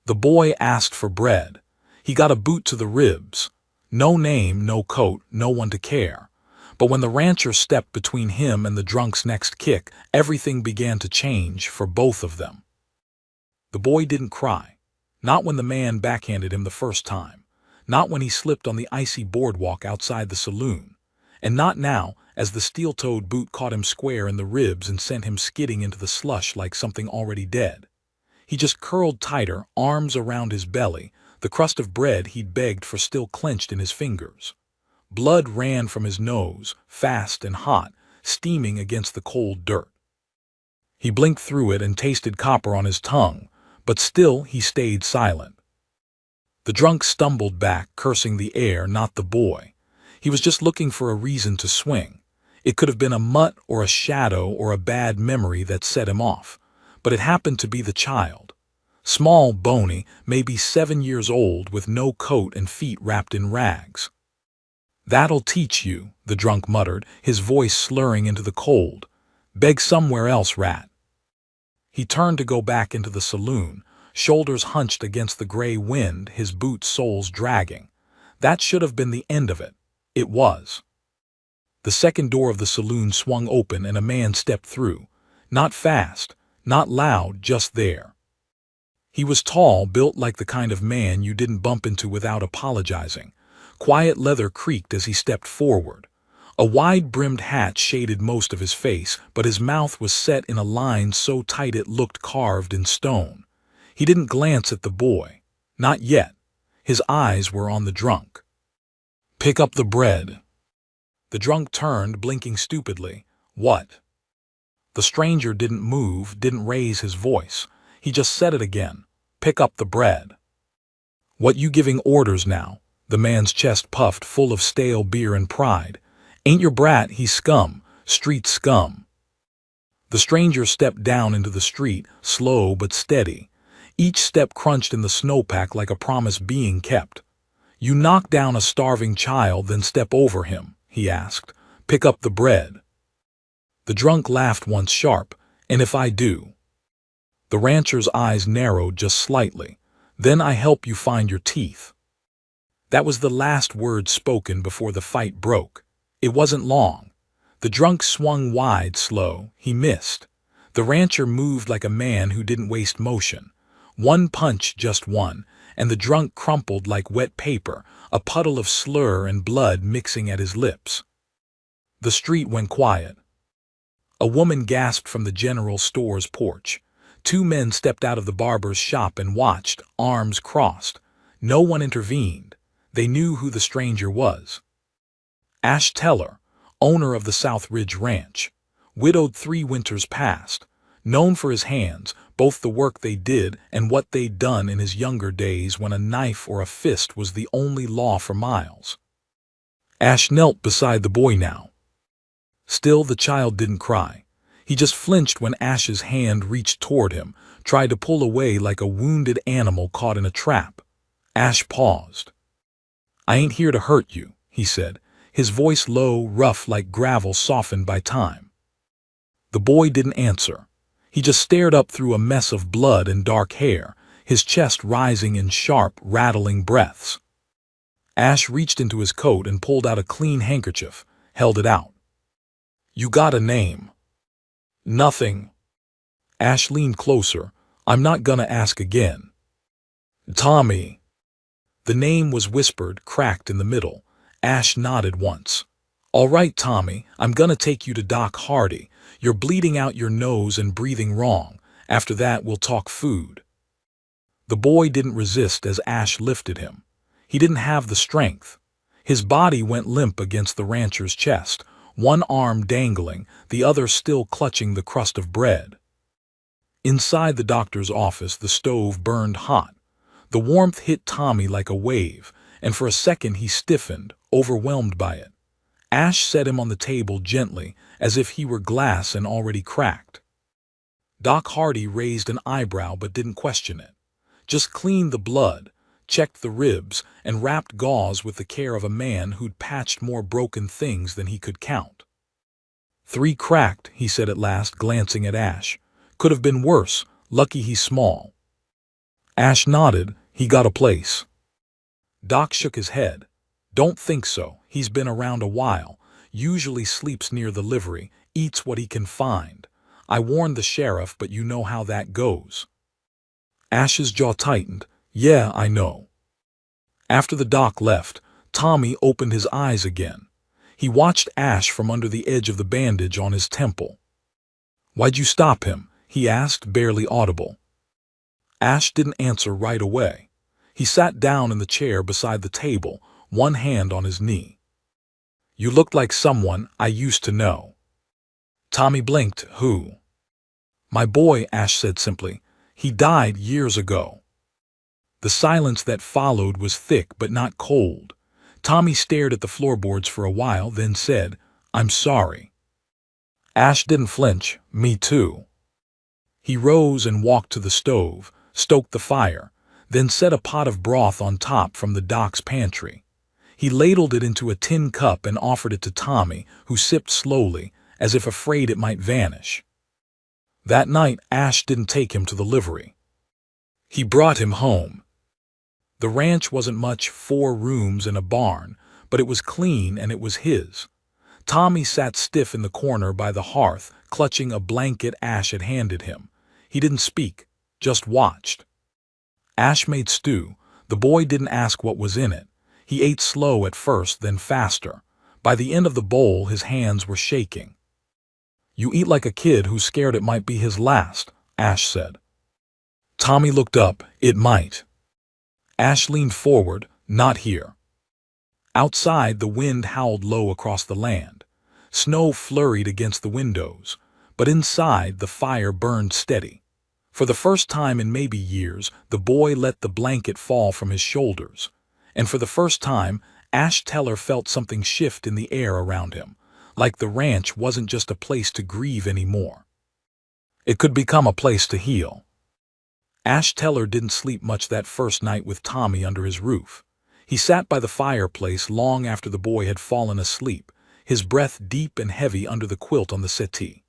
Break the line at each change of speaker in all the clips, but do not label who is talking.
The boy asked for bread. He got a boot to the ribs. No name, no coat, no one to care. But when the rancher stepped between him and the drunk's next kick, everything began to change for both of them. The boy didn't cry. Not when the man backhanded him the first time. Not when he slipped on the icy boardwalk outside the saloon. And not now, as the steel-toed boot caught him square in the ribs and sent him skidding into the slush like something already dead. He just curled tighter, arms around his belly, the crust of bread he'd begged for still clenched in his fingers. Blood ran from his nose, fast and hot, steaming against the cold dirt. He blinked through it and tasted copper on his tongue, but still he stayed silent. The drunk stumbled back, cursing the air, not the boy. He was just looking for a reason to swing. It could have been a mutt or a shadow or a bad memory that set him off, but it happened to be the child. Small, bony, maybe 7 years old, with no coat and feet wrapped in rags. "That'll teach you," the drunk muttered, his voice slurring into the cold. "Beg somewhere else, rat." He turned to go back into the saloon, shoulders hunched against the gray wind, his boot soles dragging. That should have been the end of it. It was. The second door of the saloon swung open and a man stepped through. Not fast, not loud, just there. He was tall, built like the kind of man you didn't bump into without apologizing. Quiet leather creaked as he stepped forward. A wide-brimmed hat shaded most of his face, but his mouth was set in a line so tight it looked carved in stone. He didn't glance at the boy. Not yet. His eyes were on the drunk. "Pick up the bread." The drunk turned, blinking stupidly. "What?" The stranger didn't move, didn't raise his voice. He just said it again. "Pick up the bread." "What you giving orders now?" The man's chest puffed, full of stale beer and pride. "Ain't your brat, he's scum, street scum." The stranger stepped down into the street, slow but steady. Each step crunched in the snowpack like a promise being kept. "You knock down a starving child, then step over him?" he asked. "Pick up the bread." The drunk laughed once sharp. "And if I do?" The rancher's eyes narrowed just slightly. "Then I help you find your teeth." That was the last word spoken before the fight broke. It wasn't long. The drunk swung wide, slow. He missed. The rancher moved like a man who didn't waste motion. One punch, just one, and the drunk crumpled like wet paper, a puddle of slur and blood mixing at his lips. The street went quiet. A woman gasped from the general store's porch. 2 men stepped out of the barber's shop and watched, arms crossed. No one intervened. They knew who the stranger was. Ash Teller, owner of the South Ridge Ranch, widowed 3 winters past, known for his hands, both the work they did and what they'd done in his younger days when a knife or a fist was the only law for miles. Ash knelt beside the boy now. Still, the child didn't cry. He just flinched when Ash's hand reached toward him, tried to pull away like a wounded animal caught in a trap. Ash paused. "I ain't here to hurt you," he said, his voice low, rough like gravel softened by time. The boy didn't answer. He just stared up through a mess of blood and dark hair, his chest rising in sharp, rattling breaths. Ash reached into his coat and pulled out a clean handkerchief, held it out. "You got a name?" "Nothing." Ash leaned closer. "I'm not gonna ask again." "Tommy." The name was whispered, cracked in the middle. Ash nodded once. "All right, Tommy, I'm gonna take you to Doc Hardy. You're bleeding out your nose and breathing wrong. After that, we'll talk food." The boy didn't resist as Ash lifted him. He didn't have the strength. His body went limp against the rancher's chest, one arm dangling, the other still clutching the crust of bread. Inside the doctor's office, the stove burned hot. The warmth hit Tommy like a wave, and for a second he stiffened, overwhelmed by it. Ash set him on the table gently, as if he were glass and already cracked. Doc Hardy raised an eyebrow but didn't question it. Just cleaned the blood, checked the ribs, and wrapped gauze with the care of a man who'd patched more broken things than he could count. 3 cracked, he said at last, glancing at Ash. "Could have been worse. Lucky he's small." Ash nodded. He got a place. Doc shook his head. Don't think so. He's been around a while. Usually sleeps near the livery, eats what he can find. I warned the sheriff, but you know how that goes. Ash's jaw tightened. Yeah, I know. After the doc left, Tommy opened his eyes again. He watched Ash from under the edge of the bandage on his temple. Why'd you stop him? He asked, barely audible. Ash didn't answer right away. He sat down in the chair beside the table, one hand on his knee. You looked like someone I used to know. Tommy blinked. Who? My boy, Ash said simply. He died years ago. The silence that followed was thick but not cold. Tommy stared at the floorboards for a while, then said, I'm sorry. Ash didn't flinch. Me too. He rose and walked to the stove, stoked the fire, then set a pot of broth on top from the doc's pantry. He ladled it into a tin cup and offered it to Tommy, who sipped slowly, as if afraid it might vanish. That night, Ash didn't take him to the livery. He brought him home. The ranch wasn't much, 4 rooms and a barn, but it was clean and it was his. Tommy sat stiff in the corner by the hearth, clutching a blanket Ash had handed him. He didn't speak, just watched. Ash made stew. The boy didn't ask what was in it. He ate slow at first, then faster. By the end of the bowl, his hands were shaking. You eat like a kid who's scared it might be his last, Ash said. Tommy looked up. It might. Ash leaned forward. Not here. Outside, the wind howled low across the land. Snow flurried against the windows, but inside, the fire burned steady. For the first time in maybe years, the boy let the blanket fall from his shoulders. And for the first time, Ash Teller felt something shift in the air around him, like the ranch wasn't just a place to grieve anymore. It could become a place to heal. Ash Teller didn't sleep much that first night with Tommy under his roof. He sat by the fireplace long after the boy had fallen asleep, his breath deep and heavy under the quilt on the settee.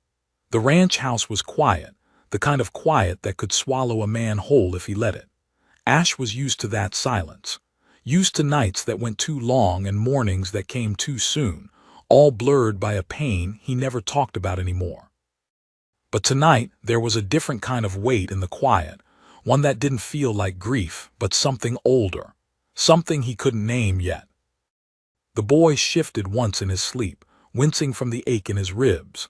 The ranch house was quiet, the kind of quiet that could swallow a man whole if he let it. Ash was used to that silence, used to nights that went too long and mornings that came too soon, all blurred by a pain he never talked about anymore. But tonight there was a different kind of weight in the quiet, one that didn't feel like grief, but something older, something he couldn't name yet. The boy shifted once in his sleep, wincing from the ache in his ribs.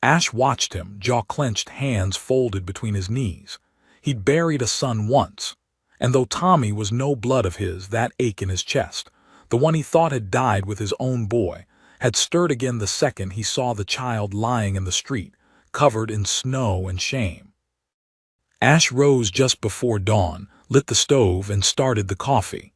Ash watched him, jaw clenched, hands folded between his knees. He'd buried a son once, and though Tommy was no blood of his, that ache in his chest, the one he thought had died with his own boy, had stirred again the second he saw the child lying in the street, covered in snow and shame. Ash rose just before dawn, lit the stove, and started the coffee.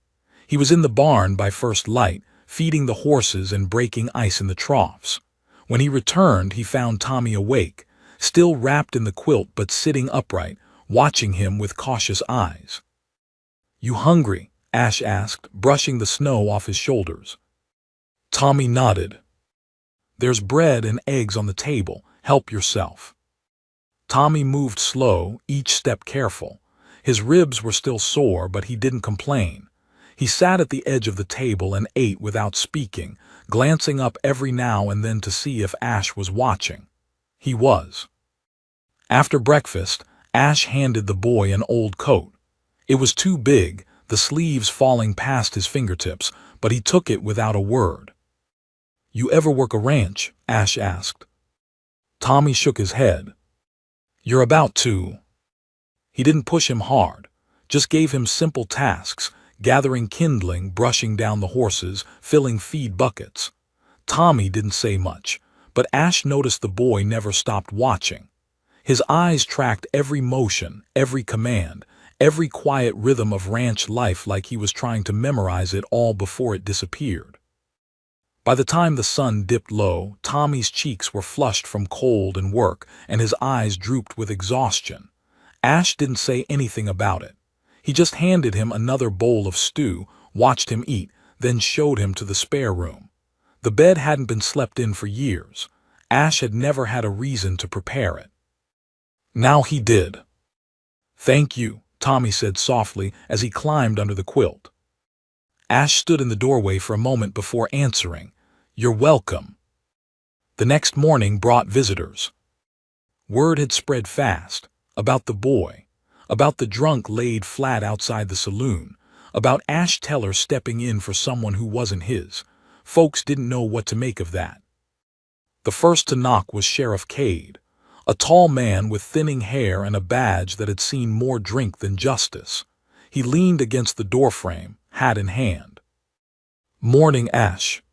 He was in the barn by first light, feeding the horses and breaking ice in the troughs. When he returned, he found Tommy awake, still wrapped in the quilt but sitting upright, watching him with cautious eyes. You hungry? Ash asked, brushing the snow off his shoulders. Tommy nodded. There's bread and eggs on the table. Help yourself. Tommy moved slow, each step careful. His ribs were still sore, but he didn't complain. He sat at the edge of the table and ate without speaking, glancing up every now and then to see if Ash was watching. He was. After breakfast, Ash handed the boy an old coat. It was too big, the sleeves falling past his fingertips, but he took it without a word. You ever work a ranch? Ash asked. Tommy shook his head. You're about to. He didn't push him hard, just gave him simple tasks, gathering kindling, brushing down the horses, filling feed buckets. Tommy didn't say much, but Ash noticed the boy never stopped watching. His eyes tracked every motion, every command, every quiet rhythm of ranch life, like he was trying to memorize it all before it disappeared. By the time the sun dipped low, Tommy's cheeks were flushed from cold and work, and his eyes drooped with exhaustion. Ash didn't say anything about it. He just handed him another bowl of stew, watched him eat, then showed him to the spare room. The bed hadn't been slept in for years. Ash had never had a reason to prepare it. Now he did. Thank you, Tommy said softly as he climbed under the quilt. Ash stood in the doorway for a moment before answering, "You're welcome." The next morning brought visitors. Word had spread fast, about the boy, about the drunk laid flat outside the saloon, about Ash Teller stepping in for someone who wasn't his. Folks didn't know what to make of that. The first to knock was Sheriff Cade, a tall man with thinning hair and a badge that had seen more drink than justice. He leaned against the doorframe, hat in hand. "Morning, Ash."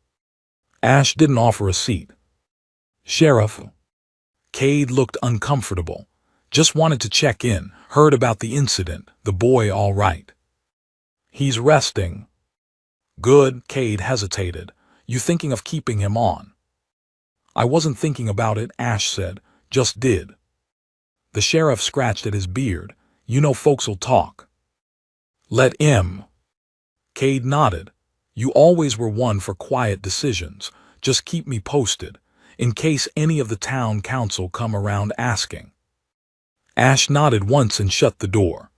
Ash didn't offer a seat. "Sheriff." Cade looked uncomfortable. "Just wanted to check in, heard about the incident, the boy all right?" "He's resting." "Good," Cade hesitated. "You thinking of keeping him on?" "I wasn't thinking about it," Ash said. "Just did." The sheriff scratched at his beard. "You know folks'll talk." "Let him." Cade nodded. "You always were one for quiet decisions. Just keep me posted, in case any of the town council come around asking." Ash nodded once and shut the door.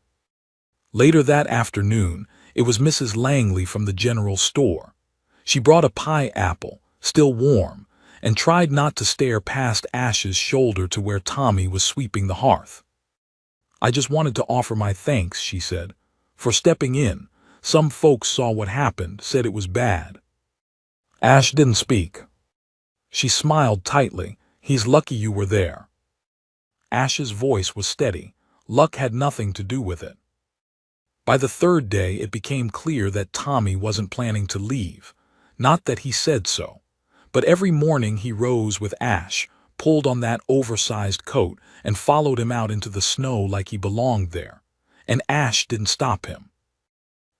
Later that afternoon, it was Mrs. Langley from the general store. She brought a pie apple, still warm, and tried not to stare past Ash's shoulder to where Tommy was sweeping the hearth. "I just wanted to offer my thanks," she said, "for stepping in. Some folks saw what happened, said it was bad." Ash didn't speak. She smiled tightly. "He's lucky you were there." Ash's voice was steady. Luck had nothing to do with it. By the third day, it became clear that Tommy wasn't planning to leave. Not that he said so. But every morning he rose with Ash, pulled on that oversized coat, and followed him out into the snow like he belonged there. And Ash didn't stop him.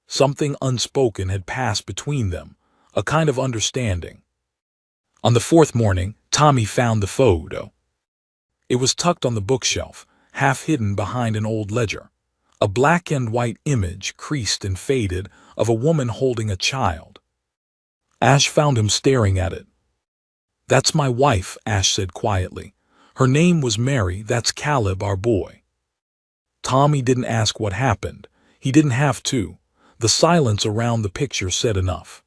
Something unspoken had passed between them, a kind of understanding. On the fourth morning, Tommy found the photo. It was tucked on the bookshelf, half hidden behind an old ledger. A black and white image, creased and faded, of a woman holding a child. Ash found him staring at it. "That's my wife," Ash said quietly. "Her name was Mary. That's Caleb, our boy." Tommy didn't ask what happened. He didn't have to. The silence around the picture said enough.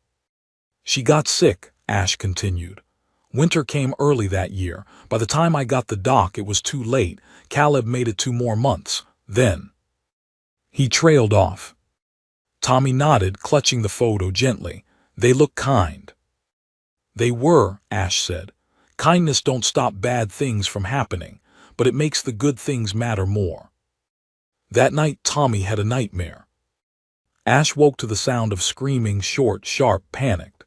"She got sick," Ash continued. "Winter came early that year. By the time I got the doc, it was too late. Caleb made it 2 more months. Then he trailed off." Tommy nodded, clutching the photo gently. "They look kind." "They were," Ash said. "Kindness don't stop bad things from happening, but it makes the good things matter more." That night Tommy had a nightmare. Ash woke to the sound of screaming, short, sharp, panicked.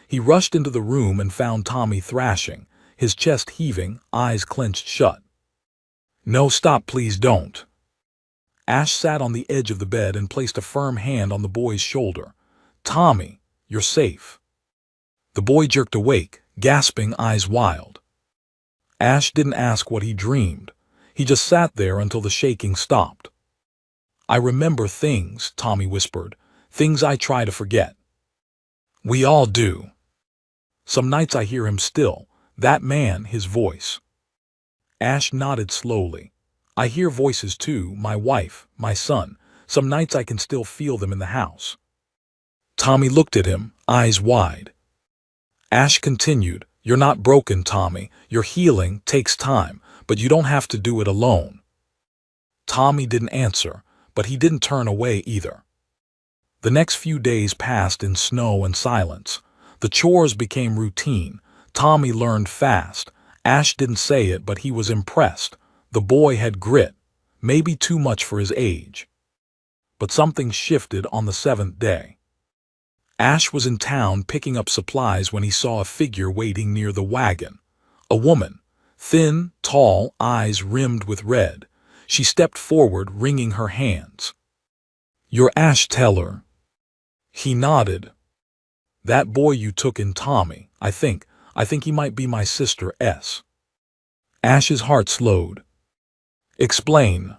He rushed into the room and found Tommy thrashing, his chest heaving, eyes clenched shut. "No, stop, please don't." Ash sat on the edge of the bed and placed a firm hand on the boy's shoulder. "Tommy, you're safe." The boy jerked awake, gasping, eyes wild. Ash didn't ask what he dreamed. He just sat there until the shaking stopped. "I remember things," Tommy whispered, "things I try to forget." "We all do." "Some nights I hear him still, that man, his voice." Ash nodded slowly. "I hear voices too, my wife, my son. Some nights I can still feel them in the house." Tommy looked at him, eyes wide. Ash continued, "You're not broken, Tommy. Your healing takes time, but you don't have to do it alone." Tommy didn't answer, but he didn't turn away either. The next few days passed in snow and silence. The chores became routine. Tommy learned fast. Ash didn't say it, but he was impressed. The boy had grit, maybe too much for his age. But something shifted on the 7th day. Ash was in town picking up supplies when he saw a figure waiting near the wagon. A woman, thin, tall, eyes rimmed with red. She stepped forward, wringing her hands. "You're Ash Teller." He nodded. "That boy you took in, Tommy, I think he might be my sister S." Ash's heart slowed. "Explain."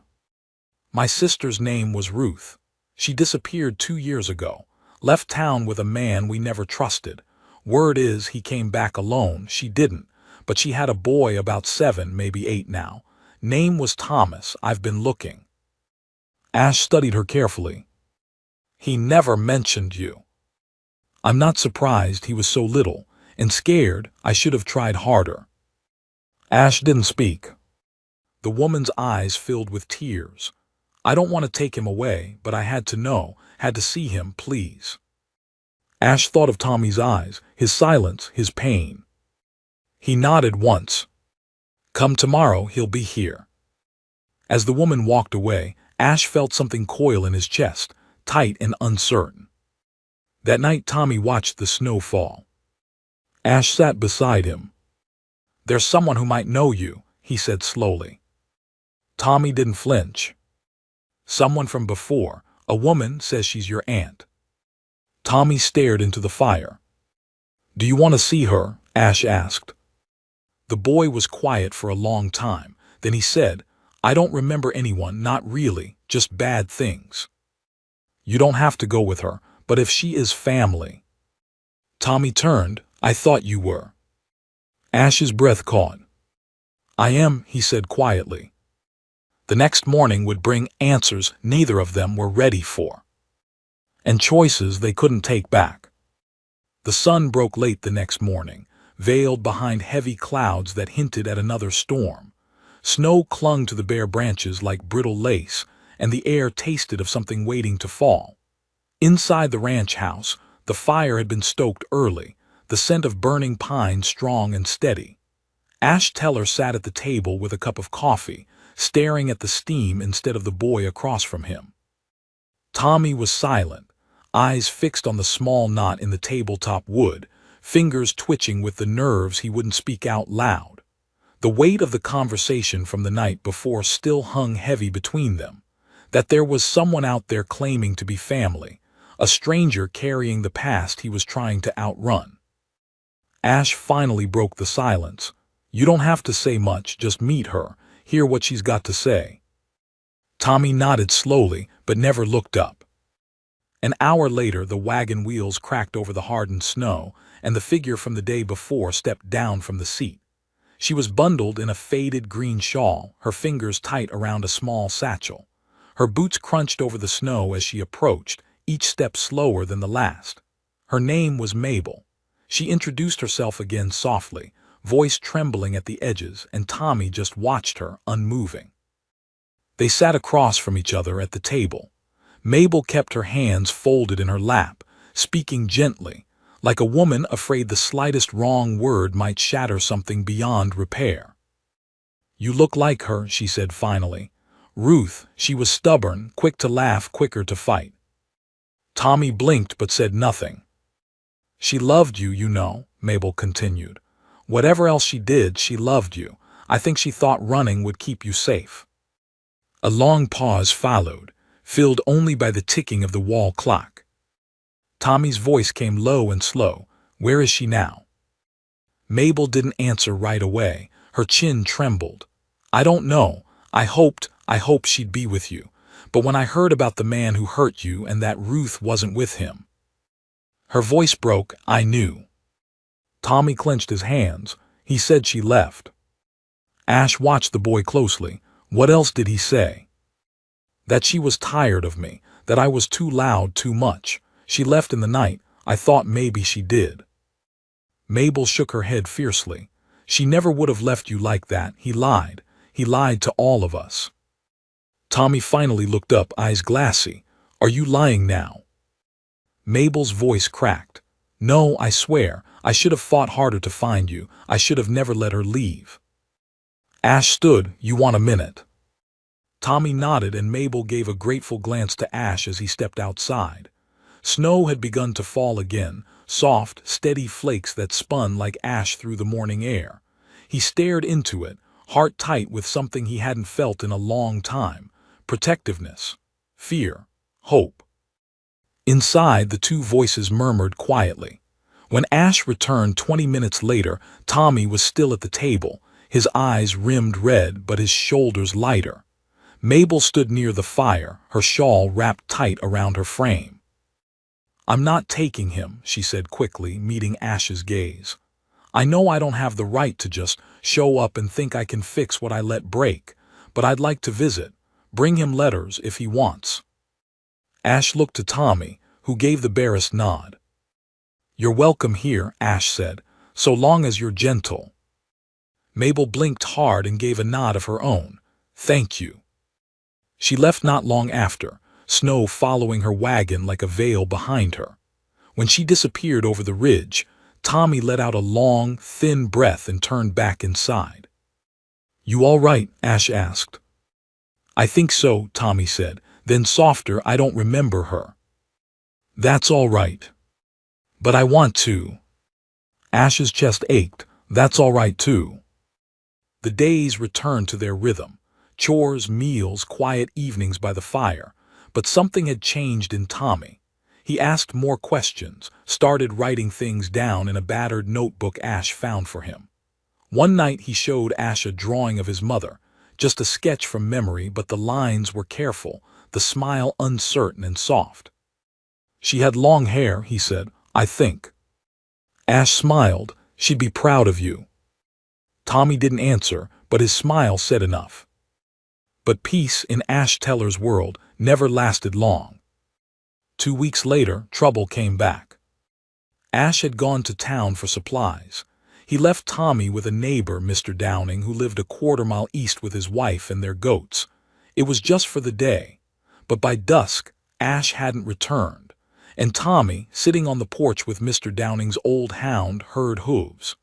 "My sister's name was Ruth. She disappeared 2 years ago. Left town with a man we never trusted. Word is he came back alone. She didn't, but she had a boy about 7, maybe 8 now. Name was Thomas. I've been looking." Ash studied her carefully. He never mentioned you. I'm not surprised, he was so little, and scared. I should have tried harder. Ash didn't speak. The woman's eyes filled with tears. I don't want to take him away, but I had to know, had to see him, please. Ash thought of Tommy's eyes, his silence, his pain. He nodded once. Come tomorrow, he'll be here. As the woman walked away, Ash felt something coil in his chest, tight and uncertain. That night Tommy watched the snow fall. Ash sat beside him. There's someone who might know you, he said slowly. Tommy didn't flinch. Someone from before, a woman says she's your aunt. Tommy stared into the fire. Do you want to see her? Ash asked. The boy was quiet for a long time. Then he said, I don't remember anyone, not really, just bad things. You don't have to go with her, but if she is family. Tommy turned. I thought you were. Ash's breath caught. I am, he said quietly. The next morning would bring answers neither of them were ready for. And choices they couldn't take back. The sun broke late the next morning, veiled behind heavy clouds that hinted at another storm. Snow clung to the bare branches like brittle lace, and the air tasted of something waiting to fall. Inside the ranch house, the fire had been stoked early, the scent of burning pine strong and steady. Ash Teller sat at the table with a cup of coffee, staring at the steam instead of the boy across from him. Tommy was silent, eyes fixed on the small knot in the tabletop wood, fingers twitching with the nerves he wouldn't speak out loud. The weight of the conversation from the night before still hung heavy between them, that there was someone out there claiming to be family, a stranger carrying the past he was trying to outrun. Ash finally broke the silence. You don't have to say much, just meet her, hear what she's got to say. Tommy nodded slowly, but never looked up. An hour later, the wagon wheels cracked over the hardened snow, and the figure from the day before stepped down from the seat. She was bundled in a faded green shawl, her fingers tight around a small satchel. Her boots crunched over the snow as she approached, each step slower than the last. Her name was Mabel. She introduced herself again softly, voice trembling at the edges, and Tommy just watched her, unmoving. They sat across from each other at the table. Mabel kept her hands folded in her lap, speaking gently, like a woman afraid the slightest wrong word might shatter something beyond repair. You look like her, she said finally. Ruth, she was stubborn, quick to laugh, quicker to fight. Tommy blinked but said nothing. She loved you, you know, Mabel continued. Whatever else she did, she loved you. I think she thought running would keep you safe. A long pause followed, filled only by the ticking of the wall clock. Tommy's voice came low and slow. Where is she now? Mabel didn't answer right away. Her chin trembled. I don't know. I hoped she'd be with you. But when I heard about the man who hurt you and that Ruth wasn't with him. Her voice broke. I knew. Tommy clenched his hands. He said she left. Ash watched the boy closely. What else did he say? That she was tired of me, that I was too loud, too much. She left in the night. I thought maybe she did. Mabel shook her head fiercely. She never would have left you like that. He lied. He lied to all of us. Tommy finally looked up, eyes glassy. Are you lying now? Mabel's voice cracked. No, I swear. I should have fought harder to find you. I should have never let her leave. Ash stood. You want a minute? Tommy nodded and Mabel gave a grateful glance to Ash as he stepped outside. Snow had begun to fall again, soft, steady flakes that spun like ash through the morning air. He stared into it, heart tight with something he hadn't felt in a long time. Protectiveness, fear, hope. Inside, the two voices murmured quietly. When Ash returned 20 minutes later, Tommy was still at the table, his eyes rimmed red but his shoulders lighter. Mabel stood near the fire, her shawl wrapped tight around her frame. I'm not taking him, she said quickly, meeting Ash's gaze. I know I don't have the right to just show up and think I can fix what I let break, but I'd like to visit, Bring him letters if he wants." Ash looked to Tommy, who gave the barest nod. "You're welcome here," Ash said, "so long as you're gentle." Mabel blinked hard and gave a nod of her own. "Thank you." She left not long after, snow following her wagon like a veil behind her. When she disappeared over the ridge, Tommy let out a long, thin breath and turned back inside. "You all right?" Ash asked. "I think so," Tommy said, then softer, "I don't remember her." "That's all right. But I want to." Ash's chest ached. "That's all right too." The days returned to their rhythm. Chores, meals, quiet evenings by the fire. But something had changed in Tommy. He asked more questions, started writing things down in a battered notebook Ash found for him. One night he showed Ash a drawing of his mother, just a sketch from memory, but the lines were careful, the smile uncertain and soft. "She had long hair," he said, "I think." Ash smiled. "She'd be proud of you." Tommy didn't answer, but his smile said enough. But peace in Ash Teller's world never lasted long. 2 weeks later, trouble came back. Ash had gone to town for supplies. He left Tommy with a neighbor, Mr. Downing, who lived a quarter-mile east with his wife and their goats. It was just for the day. But by dusk, Ash hadn't returned, and Tommy, sitting on the porch with Mr. Downing's old hound, heard hooves.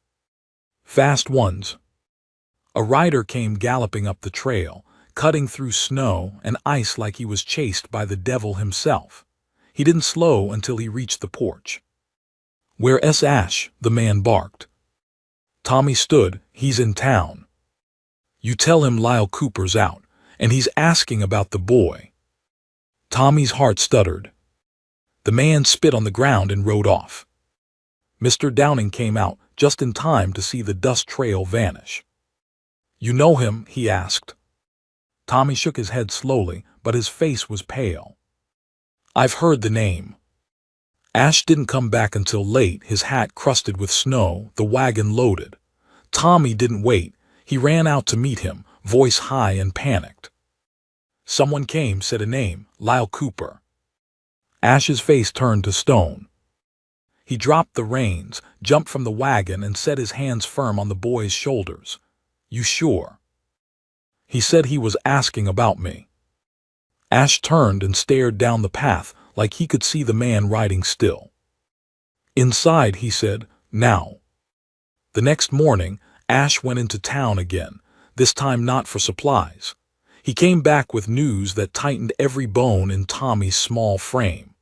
Fast ones. A rider came galloping up the trail, cutting through snow and ice like he was chased by the devil himself. He didn't slow until he reached the porch. "Where's Ash?" the man barked. Tommy stood. "He's in town. You tell him Lyle Cooper's out, and he's asking about the boy." Tommy's heart stuttered. The man spit on the ground and rode off. Mr. Downing came out just in time to see the dust trail vanish. "You know him?" he asked. Tommy shook his head slowly, but his face was pale. "I've heard the name." Ash didn't come back until late, his hat crusted with snow, the wagon loaded. Tommy didn't wait. He ran out to meet him, voice high and panicked. Someone came, said a name, Lyle Cooper. Ash's face turned to stone. He dropped the reins, jumped from the wagon, and set his hands firm on the boy's shoulders. "You sure?" "He said he was asking about me." Ash turned and stared down the path like he could see the man riding still. "Inside," he said, "now." The next morning, Ash went into town again, this time not for supplies. He came back with news that tightened every bone in Tommy's small frame.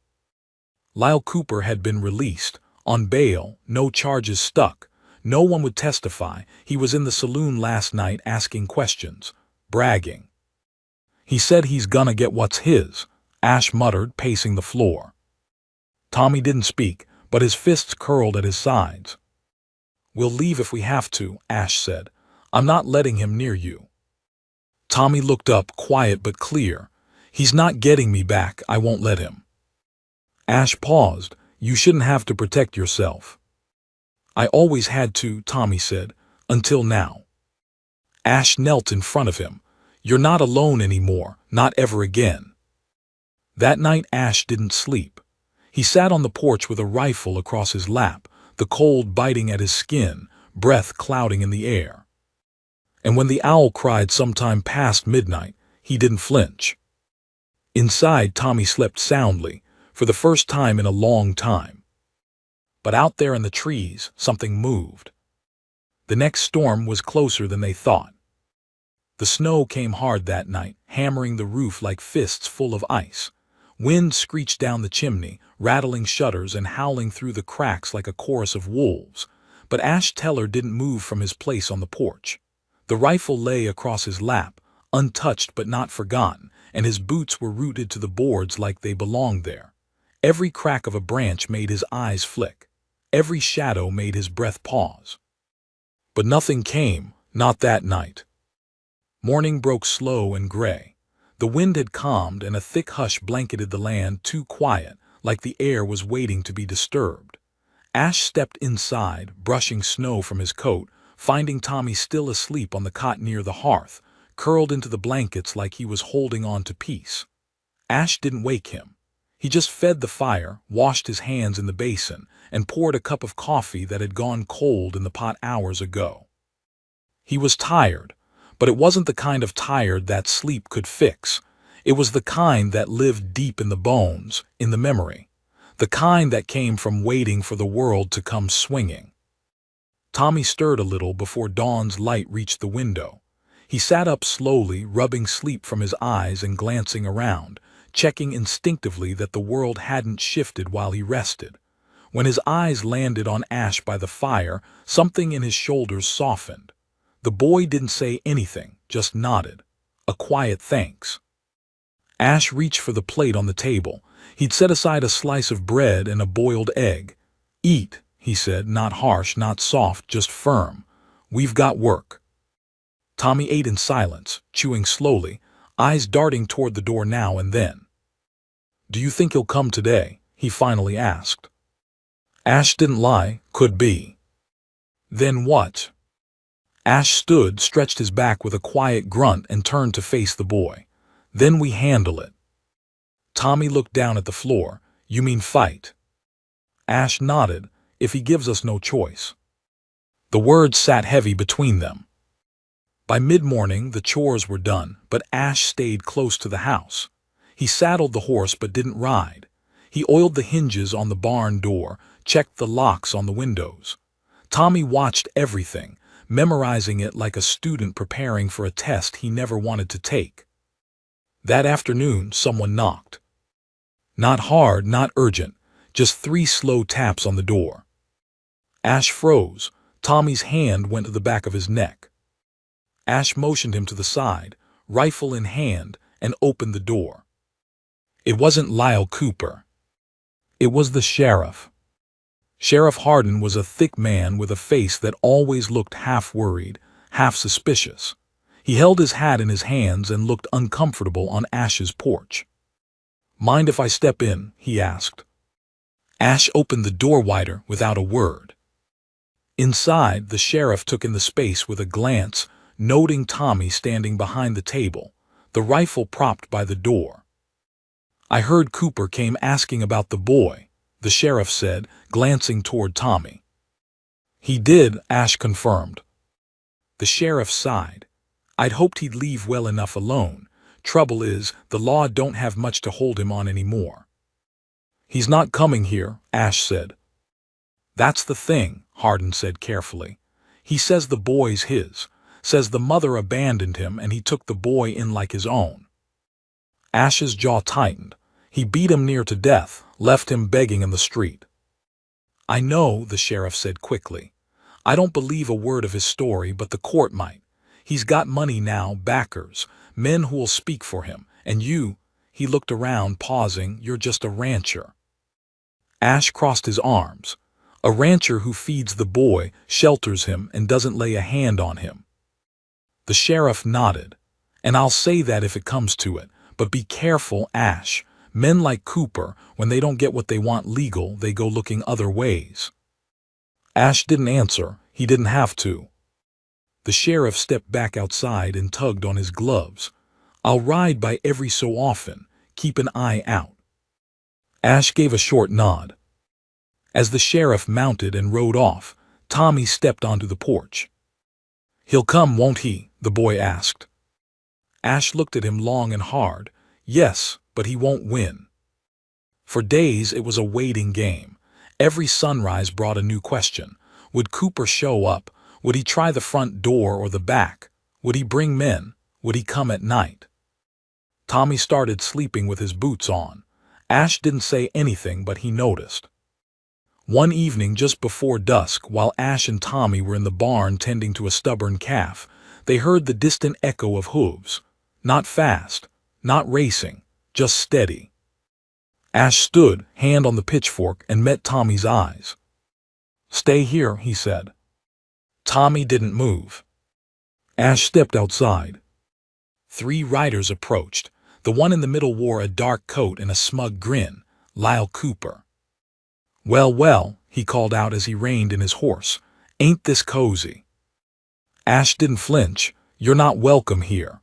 Lyle Cooper had been released, on bail, no charges stuck. No one would testify. He was in the saloon last night asking questions, bragging. "He said he's gonna get what's his," Ash muttered, pacing the floor. Tommy didn't speak, but his fists curled at his sides. "We'll leave if we have to," Ash said. "I'm not letting him near you." Tommy looked up, quiet but clear. "He's not getting me back. I won't let him." Ash paused. "You shouldn't have to protect yourself." "I always had to," Tommy said, "until now." Ash knelt in front of him. "You're not alone anymore, not ever again." That night Ash didn't sleep. He sat on the porch with a rifle across his lap, the cold biting at his skin, breath clouding in the air. And when the owl cried sometime past midnight, he didn't flinch. Inside, Tommy slept soundly, for the first time in a long time. But out there in the trees, something moved. The next storm was closer than they thought. The snow came hard that night, hammering the roof like fists full of ice. Wind screeched down the chimney, rattling shutters and howling through the cracks like a chorus of wolves. But Ash Teller didn't move from his place on the porch. The rifle lay across his lap, untouched but not forgotten, and his boots were rooted to the boards like they belonged there. Every crack of a branch made his eyes flick. Every shadow made his breath pause. But nothing came, not that night. Morning broke slow and gray. The wind had calmed and a thick hush blanketed the land, too quiet, like the air was waiting to be disturbed. Ash stepped inside, brushing snow from his coat, finding Tommy still asleep on the cot near the hearth, curled into the blankets like he was holding on to peace. Ash didn't wake him. He just fed the fire, washed his hands in the basin, and poured a cup of coffee that had gone cold in the pot hours ago. He was tired, but it wasn't the kind of tired that sleep could fix. It was the kind that lived deep in the bones, in the memory. The kind that came from waiting for the world to come swinging. Tommy stirred a little before dawn's light reached the window. He sat up slowly, rubbing sleep from his eyes and glancing around, checking instinctively that the world hadn't shifted while he rested. When his eyes landed on Ash by the fire, something in his shoulders softened. The boy didn't say anything, just nodded. A quiet thanks. Ash reached for the plate on the table. He'd set aside a slice of bread and a boiled egg. "Eat," he said, not harsh, not soft, just firm. "We've got work." Tommy ate in silence, chewing slowly, eyes darting toward the door now and then. "Do you think he'll come today?" he finally asked. Ash didn't lie. "Could be." "Then what?" Ash stood, stretched his back with a quiet grunt, and turned to face the boy. "Then we handle it." Tommy looked down at the floor. "You mean fight?" Ash nodded. "If he gives us no choice." The words sat heavy between them. By mid-morning, the chores were done, but Ash stayed close to the house. He saddled the horse but didn't ride. He oiled the hinges on the barn door, checked the locks on the windows. Tommy watched everything, memorizing it like a student preparing for a test he never wanted to take. That afternoon, someone knocked. Not hard, not urgent, just 3 slow taps on the door. Ash froze. Tommy's hand went to the back of his neck. Ash motioned him to the side, rifle in hand, and opened the door. It wasn't Lyle Cooper. It was the sheriff. Sheriff Hardin was a thick man with a face that always looked half worried, half suspicious. He held his hat in his hands and looked uncomfortable on Ash's porch. "Mind if I step in?" he asked. Ash opened the door wider without a word. Inside, the sheriff took in the space with a glance, noting Tommy standing behind the table, the rifle propped by the door. "I heard Cooper came asking about the boy," the sheriff said, glancing toward Tommy. "He did," Ash confirmed. The sheriff sighed. "I'd hoped he'd leave well enough alone. Trouble is, the law don't have much to hold him on anymore." "He's not coming here," Ash said. "That's the thing," Hardin said carefully. "He says the boy's his, says the mother abandoned him and he took the boy in like his own." Ash's jaw tightened. "He beat him near to death, left him begging in the street." "I know," the sheriff said quickly. "I don't believe a word of his story, but the court might. He's got money now, backers, men who will speak for him, and you," he looked around, pausing, "you're just a rancher." Ash crossed his arms. "A rancher who feeds the boy, shelters him, and doesn't lay a hand on him." The sheriff nodded. "And I'll say that if it comes to it, but be careful, Ash. Men like Cooper, when they don't get what they want legal, they go looking other ways." Ash didn't answer. He didn't have to. The sheriff stepped back outside and tugged on his gloves. "I'll ride by every so often. Keep an eye out." Ash gave a short nod. As the sheriff mounted and rode off, Tommy stepped onto the porch. "He'll come, won't he?" the boy asked. Ash looked at him long and hard. "Yes, but he won't win." For days it was a waiting game. Every sunrise brought a new question. Would Cooper show up? Would he try the front door or the back? Would he bring men? Would he come at night? Tommy started sleeping with his boots on. Ash didn't say anything, but he noticed. One evening just before dusk, while Ash and Tommy were in the barn tending to a stubborn calf, they heard the distant echo of hooves. Not fast, not racing, just steady. Ash stood, hand on the pitchfork, and met Tommy's eyes. "Stay here," he said. Tommy didn't move. Ash stepped outside. 3 riders approached. The one in the middle wore a dark coat and a smug grin. Lyle Cooper. "Well, well," he called out as he reined in his horse. "Ain't this cozy?" Ash didn't flinch. "You're not welcome here."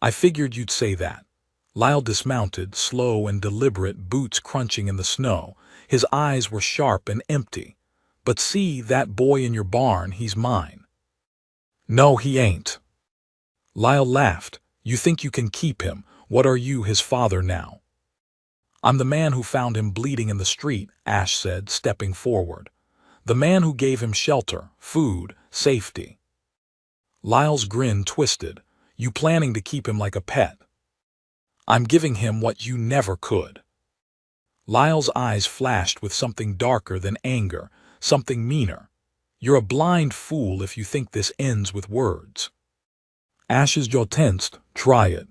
I figured you'd say that. Lyle dismounted, slow and deliberate, boots crunching in the snow. His eyes were sharp and empty. But see, that boy in your barn, he's mine. No, he ain't. Lyle laughed. You think you can keep him? What are you, his father now? I'm the man who found him bleeding in the street, Ash said, stepping forward. The man who gave him shelter, food, safety. Lyle's grin twisted. You planning to keep him like a pet? I'm giving him what you never could. Lyle's eyes flashed with something darker than anger, something meaner. You're a blind fool if you think this ends with words. Ash's jaw tensed. Try it.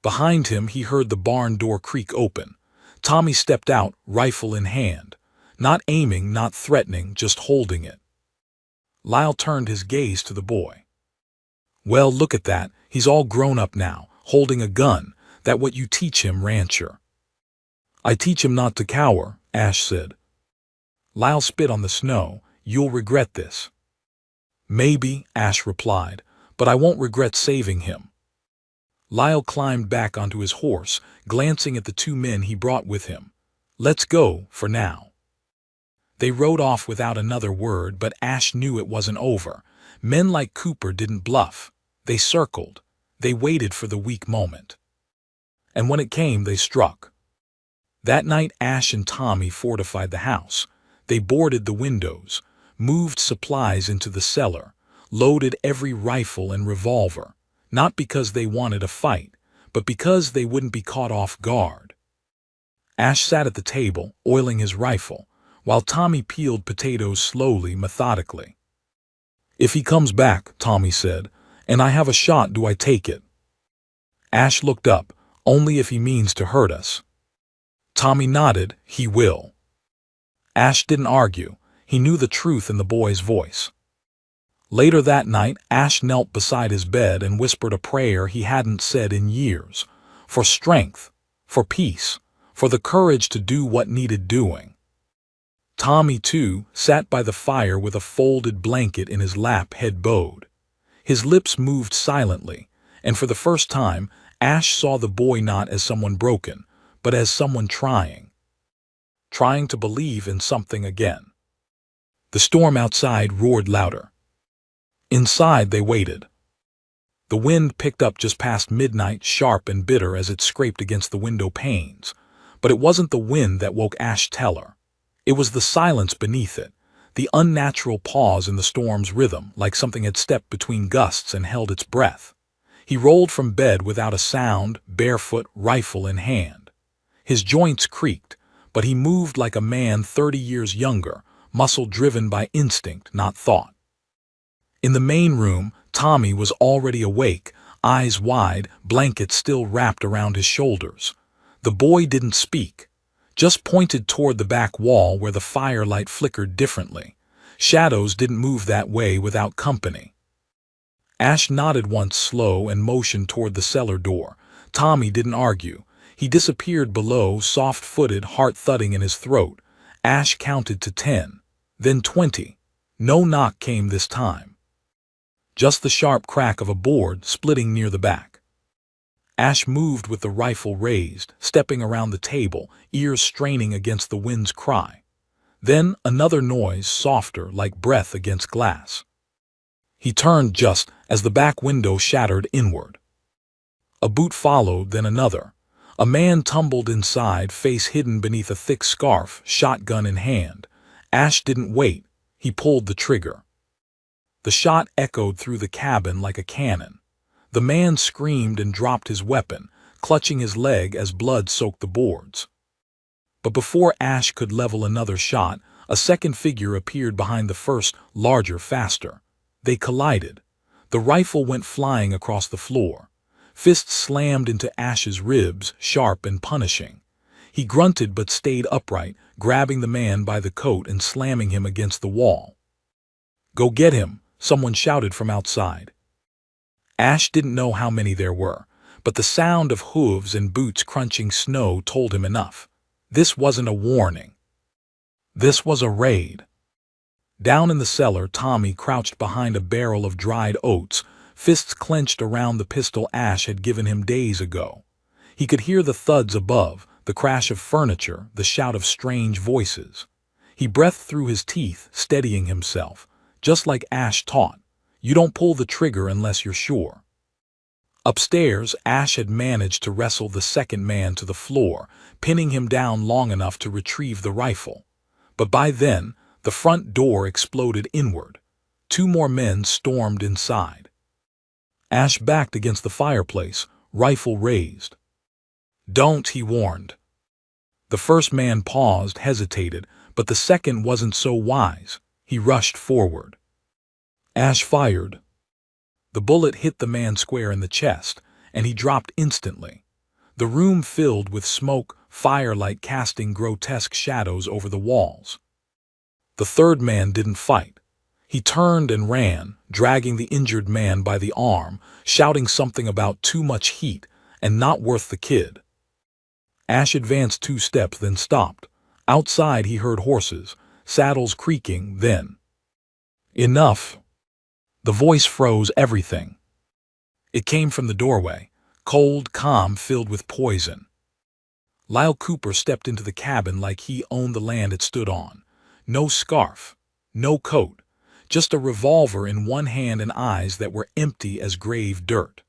Behind him, he heard the barn door creak open. Tommy stepped out, rifle in hand. Not aiming, not threatening, just holding it. Lyle turned his gaze to the boy. Well, look at that. He's all grown up now, holding a gun. That what you teach him, rancher? I teach him not to cower, Ash said. Lyle spit on the snow. You'll regret this. Maybe, Ash replied, but I won't regret saving him. Lyle climbed back onto his horse, glancing at the two men he brought with him. Let's go, for now. They rode off without another word, but Ash knew it wasn't over. Men like Cooper didn't bluff. They circled. They waited for the weak moment. And when it came, they struck. That night, Ash and Tommy fortified the house. They boarded the windows, moved supplies into the cellar, loaded every rifle and revolver, not because they wanted a fight, but because they wouldn't be caught off guard. Ash sat at the table, oiling his rifle, while Tommy peeled potatoes slowly, methodically. If he comes back, Tommy said, and I have a shot, do I take it? Ash looked up. Only if he means to hurt us. Tommy nodded. He will. Ash didn't argue. He knew the truth in the boy's voice. Later that night, Ash knelt beside his bed and whispered a prayer he hadn't said in years. For strength, for peace, for the courage to do what needed doing. Tommy, too, sat by the fire with a folded blanket in his lap, head bowed. His lips moved silently, and for the first time, Ash saw the boy not as someone broken, but as someone trying to believe in something again. The storm outside roared louder. Inside they waited. The wind picked up just past midnight, sharp and bitter as it scraped against the window panes. But it wasn't the wind that woke Ash Teller. It was the silence beneath it, the unnatural pause in the storm's rhythm, like something had stepped between gusts and held its breath. He rolled from bed without a sound, barefoot, rifle in hand. His joints creaked, but he moved like a man 30 years younger, muscle driven by instinct, not thought. In the main room, Tommy was already awake, eyes wide, blanket still wrapped around his shoulders. The boy didn't speak, just pointed toward the back wall where the firelight flickered differently. Shadows didn't move that way without company. Ash nodded once slow and motioned toward the cellar door. Tommy didn't argue. He disappeared below, soft-footed, heart thudding in his throat. Ash counted to 10, then 20. No knock came this time. Just the sharp crack of a board splitting near the back. Ash moved with the rifle raised, stepping around the table, ears straining against the wind's cry. Then another noise, softer, like breath against glass. He turned just as the back window shattered inward. A boot followed, then another. A man tumbled inside, face hidden beneath a thick scarf, shotgun in hand. Ash didn't wait. He pulled the trigger. The shot echoed through the cabin like a cannon. The man screamed and dropped his weapon, clutching his leg as blood soaked the boards. But before Ash could level another shot, a second figure appeared behind the first, larger, faster. They collided. The rifle went flying across the floor. Fists slammed into Ash's ribs, sharp and punishing. He grunted but stayed upright, grabbing the man by the coat and slamming him against the wall. "Go get him," someone shouted from outside. Ash didn't know how many there were, but the sound of hooves and boots crunching snow told him enough. This wasn't a warning. This was a raid. Down in the cellar, Tommy crouched behind a barrel of dried oats, fists clenched around the pistol Ash had given him days ago. He could hear the thuds above, the crash of furniture, the shout of strange voices. He breathed through his teeth, steadying himself, just like Ash taught. You don't pull the trigger unless you're sure. Upstairs, Ash had managed to wrestle the second man to the floor, pinning him down long enough to retrieve the rifle. But by then, the front door exploded inward. 2 more men stormed inside. Ash backed against the fireplace, rifle raised. "Don't," he warned. The first man paused, hesitated, but the second wasn't so wise. He rushed forward. Ash fired. The bullet hit the man square in the chest, and he dropped instantly. The room filled with smoke, firelight casting grotesque shadows over the walls. The third man didn't fight. He turned and ran, dragging the injured man by the arm, shouting something about too much heat and not worth the kid. Ash advanced 2 steps, then stopped. Outside he heard horses, saddles creaking, then, "Enough!" The voice froze everything. It came from the doorway, cold, calm, filled with poison. Lyle Cooper stepped into the cabin like he owned the land it stood on. No scarf, no coat, just a revolver in one hand and eyes that were empty as grave dirt.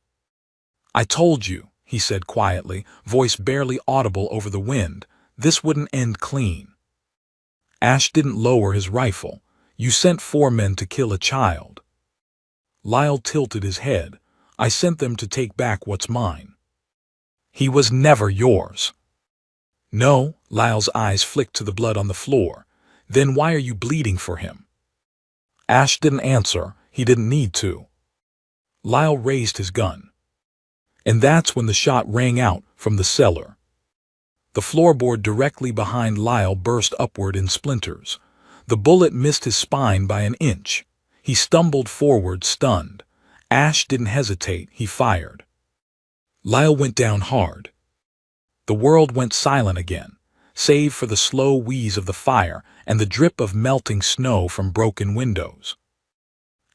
"I told you," he said quietly, voice barely audible over the wind, "this wouldn't end clean." Ash didn't lower his rifle. "You sent 4 men to kill a child." Lyle tilted his head. "I sent them to take back what's mine." "He was never yours." "No," Lyle's eyes flicked to the blood on the floor. "Then why are you bleeding for him?" Ash didn't answer. He didn't need to. Lyle raised his gun. And that's when the shot rang out from the cellar. The floorboard directly behind Lyle burst upward in splinters. The bullet missed his spine by an inch. He stumbled forward, stunned. Ash didn't hesitate. He fired. Lyle went down hard. The world went silent again, save for the slow wheeze of the fire and the drip of melting snow from broken windows.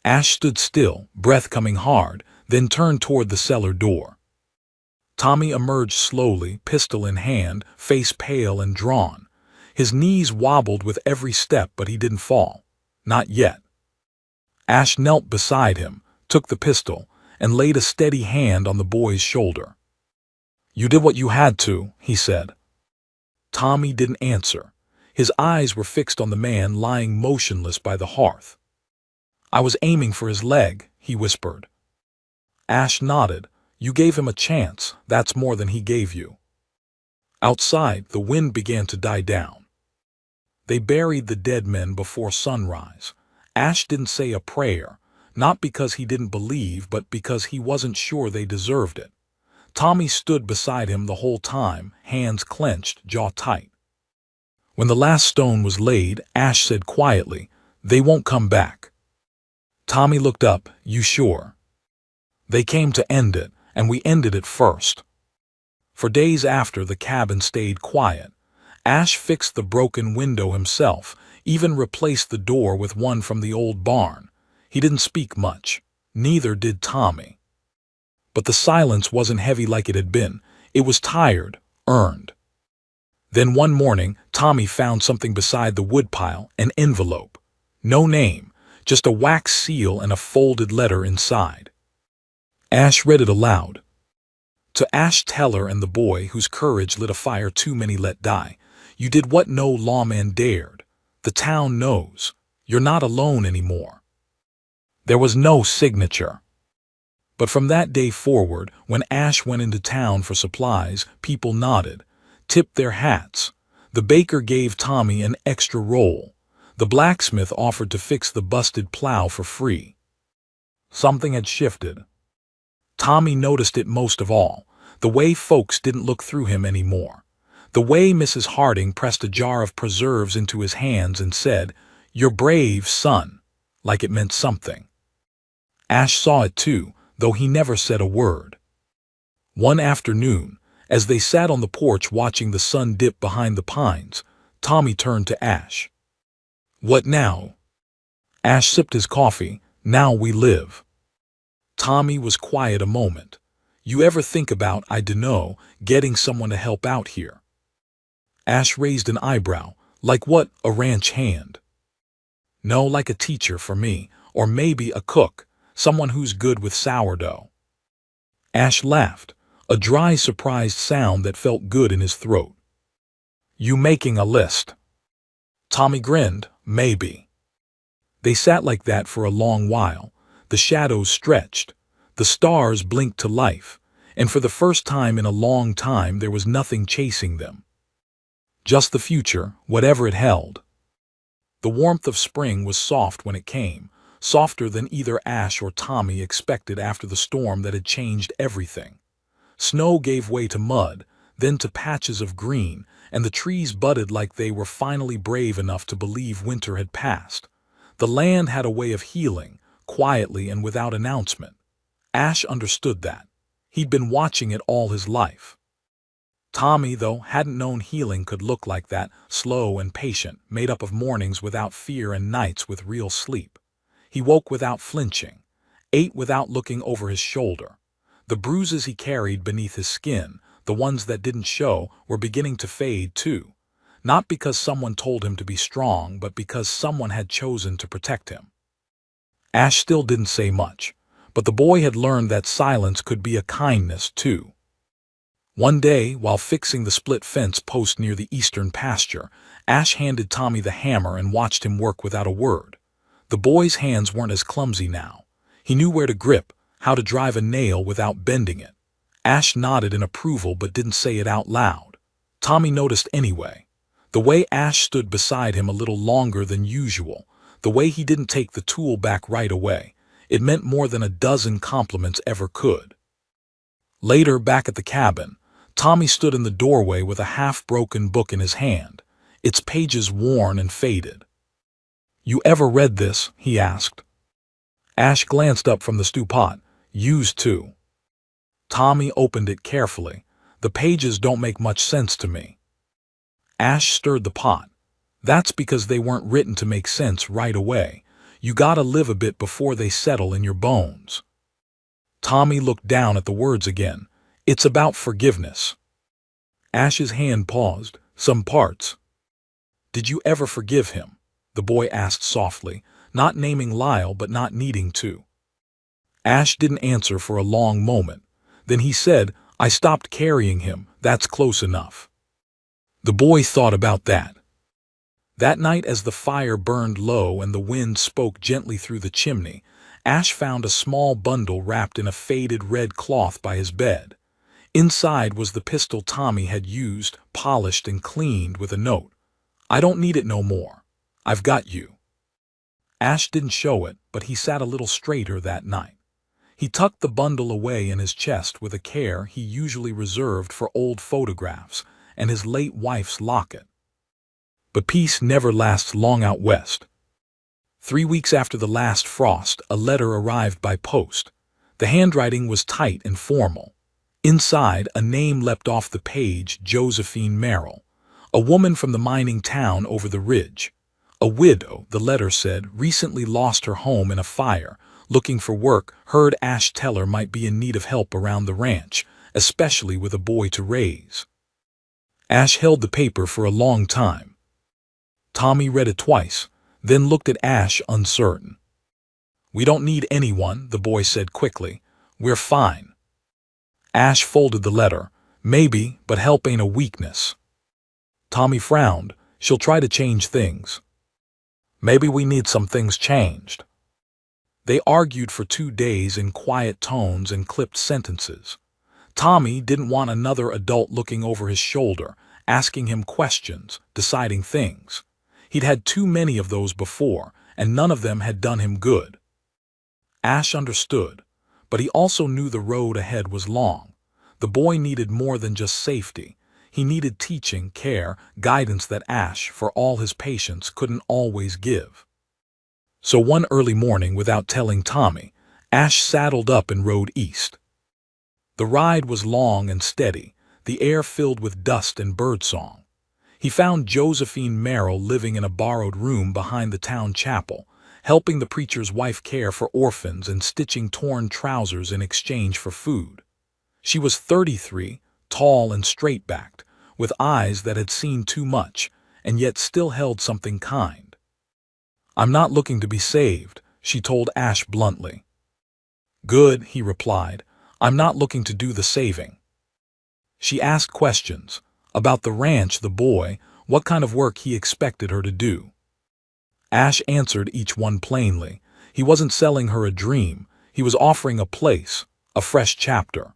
Ash stood still, breath coming hard, then turned toward the cellar door. Tommy emerged slowly, pistol in hand, face pale and drawn. His knees wobbled with every step, but he didn't fall. Not yet. Ash knelt beside him, took the pistol, and laid a steady hand on the boy's shoulder. "You did what you had to," he said. Tommy didn't answer. His eyes were fixed on the man lying motionless by the hearth. "I was aiming for his leg," he whispered. Ash nodded. "You gave him a chance. That's more than he gave you." Outside, the wind began to die down. They buried the dead men before sunrise. Ash didn't say a prayer, not because he didn't believe, but because he wasn't sure they deserved it. Tommy stood beside him the whole time, hands clenched, jaw tight. When the last stone was laid, Ash said quietly, "They won't come back." Tommy looked up. "You sure?" "They came to end it, and we ended it first." For days after, the cabin stayed quiet. Ash fixed the broken window himself, even replaced the door with one from the old barn. He didn't speak much. Neither did Tommy. But the silence wasn't heavy like it had been. It was tired, earned. Then one morning, Tommy found something beside the woodpile, an envelope. No name, just a wax seal and a folded letter inside. Ash read it aloud. "To Ash Teller and the boy whose courage lit a fire too many let die. You did what no lawman dared. The town knows. You're not alone anymore." There was no signature. But from that day forward, when Ash went into town for supplies, people nodded, tipped their hats. The baker gave Tommy an extra roll. The blacksmith offered to fix the busted plow for free. Something had shifted. Tommy noticed it most of all, the way folks didn't look through him anymore. The way Mrs. Harding pressed a jar of preserves into his hands and said, "You're brave, son," like it meant something. Ash saw it too, though he never said a word. One afternoon, as they sat on the porch watching the sun dip behind the pines, Tommy turned to Ash. "What now?" Ash sipped his coffee. "Now we live." Tommy was quiet a moment. You ever think about, I dunno, getting someone to help out here? Ash raised an eyebrow. Like what, a ranch hand? No, like a teacher for me, or maybe a cook, someone who's good with sourdough. Ash laughed, a dry, surprised sound that felt good in his throat. You making a list? Tommy grinned, maybe. They sat like that for a long while. The shadows stretched. The stars blinked to life, and for the first time in a long time there was nothing chasing them. Just the future, whatever it held. The warmth of spring was soft when it came, softer than either Ash or Tommy expected after the storm that had changed everything. Snow gave way to mud, then to patches of green, and the trees budded like they were finally brave enough to believe winter had passed. The land had a way of healing, quietly and without announcement. Ash understood that. He'd been watching it all his life. Tommy, though, hadn't known healing could look like that, slow and patient, made up of mornings without fear and nights with real sleep. He woke without flinching, ate without looking over his shoulder. The bruises he carried beneath his skin, the ones that didn't show, were beginning to fade too. Not because someone told him to be strong, but because someone had chosen to protect him. Ash still didn't say much, but the boy had learned that silence could be a kindness too. One day, while fixing the split fence post near the eastern pasture, Ash handed Tommy the hammer and watched him work without a word. The boy's hands weren't as clumsy now. He knew where to grip, how to drive a nail without bending it. Ash nodded in approval but didn't say it out loud. Tommy noticed anyway. The way Ash stood beside him a little longer than usual, the way he didn't take the tool back right away, it meant more than a dozen compliments ever could. Later, back at the cabin, Tommy stood in the doorway with a half-broken book in his hand, its pages worn and faded. You ever read this? He asked. Ash glanced up from the stew pot. Used to. Tommy opened it carefully. The pages don't make much sense to me. Ash stirred the pot. That's because they weren't written to make sense right away. You gotta live a bit before they settle in your bones. Tommy looked down at the words again. It's about forgiveness. Ash's hand paused. Some parts. Did you ever forgive him? The boy asked softly, not naming Lyle but not needing to. Ash didn't answer for a long moment. Then he said, I stopped carrying him, that's close enough. The boy thought about that. That night as the fire burned low and the wind spoke gently through the chimney, Ash found a small bundle wrapped in a faded red cloth by his bed. Inside was the pistol Tommy had used, polished and cleaned, with a note. I don't need it no more. I've got you. Ash didn't show it, but he sat a little straighter that night. He tucked the bundle away in his chest with a care he usually reserved for old photographs and his late wife's locket. But peace never lasts long out west. 3 weeks after the last frost, a letter arrived by post. The handwriting was tight and formal. Inside, a name leapt off the page, Josephine Merrill, a woman from the mining town over the ridge. A widow, the letter said, recently lost her home in a fire, looking for work, heard Ash tell her might be in need of help around the ranch, especially with a boy to raise. Ash held the paper for a long time. Tommy read it twice, then looked at Ash uncertain. We don't need anyone, the boy said quickly. We're fine. Ash folded the letter. Maybe, but help ain't a weakness. Tommy frowned. She'll try to change things. Maybe we need some things changed. They argued for 2 days in quiet tones and clipped sentences. Tommy didn't want another adult looking over his shoulder, asking him questions, deciding things. He'd had too many of those before, and none of them had done him good. Ash understood, but he also knew the road ahead was long. The boy needed more than just safety. He needed teaching, care, guidance that Ash, for all his patience, couldn't always give. So one early morning, without telling Tommy, Ash saddled up and rode east. The ride was long and steady, the air filled with dust and birdsong. He found Josephine Merrill living in a borrowed room behind the town chapel, helping the preacher's wife care for orphans and stitching torn trousers in exchange for food. She was 33, tall and straight-backed, with eyes that had seen too much, and yet still held something kind. "I'm not looking to be saved," she told Ash bluntly. "Good," he replied. "I'm not looking to do the saving." She asked questions about the ranch, the boy, what kind of work he expected her to do. Ash answered each one plainly. He wasn't selling her a dream. He was offering a place, a fresh chapter.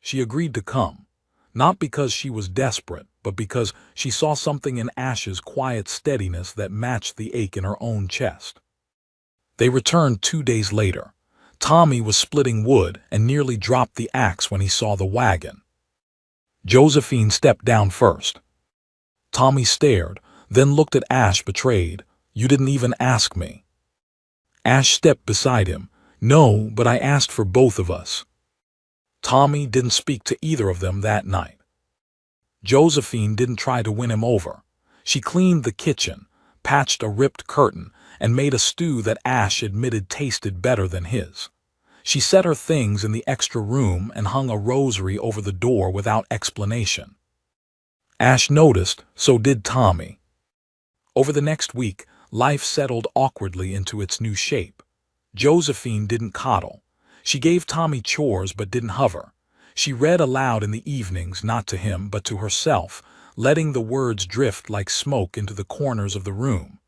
She agreed to come, not because she was desperate, but because she saw something in Ash's quiet steadiness that matched the ache in her own chest. They returned 2 days later. Tommy was splitting wood and nearly dropped the axe when he saw the wagon. Josephine stepped down first. Tommy stared, then looked at Ash betrayed. "You didn't even ask me." Ash stepped beside him. "No, but I asked for both of us." Tommy didn't speak to either of them that night. Josephine didn't try to win him over. She cleaned the kitchen, patched a ripped curtain, and made a stew that Ash admitted tasted better than his. She set her things in the extra room and hung a rosary over the door without explanation. Ash noticed, so did Tommy. Over the next week, life settled awkwardly into its new shape. Josephine didn't coddle. She gave Tommy chores but didn't hover. She read aloud in the evenings, not to him but to herself, letting the words drift like smoke into the corners of the room.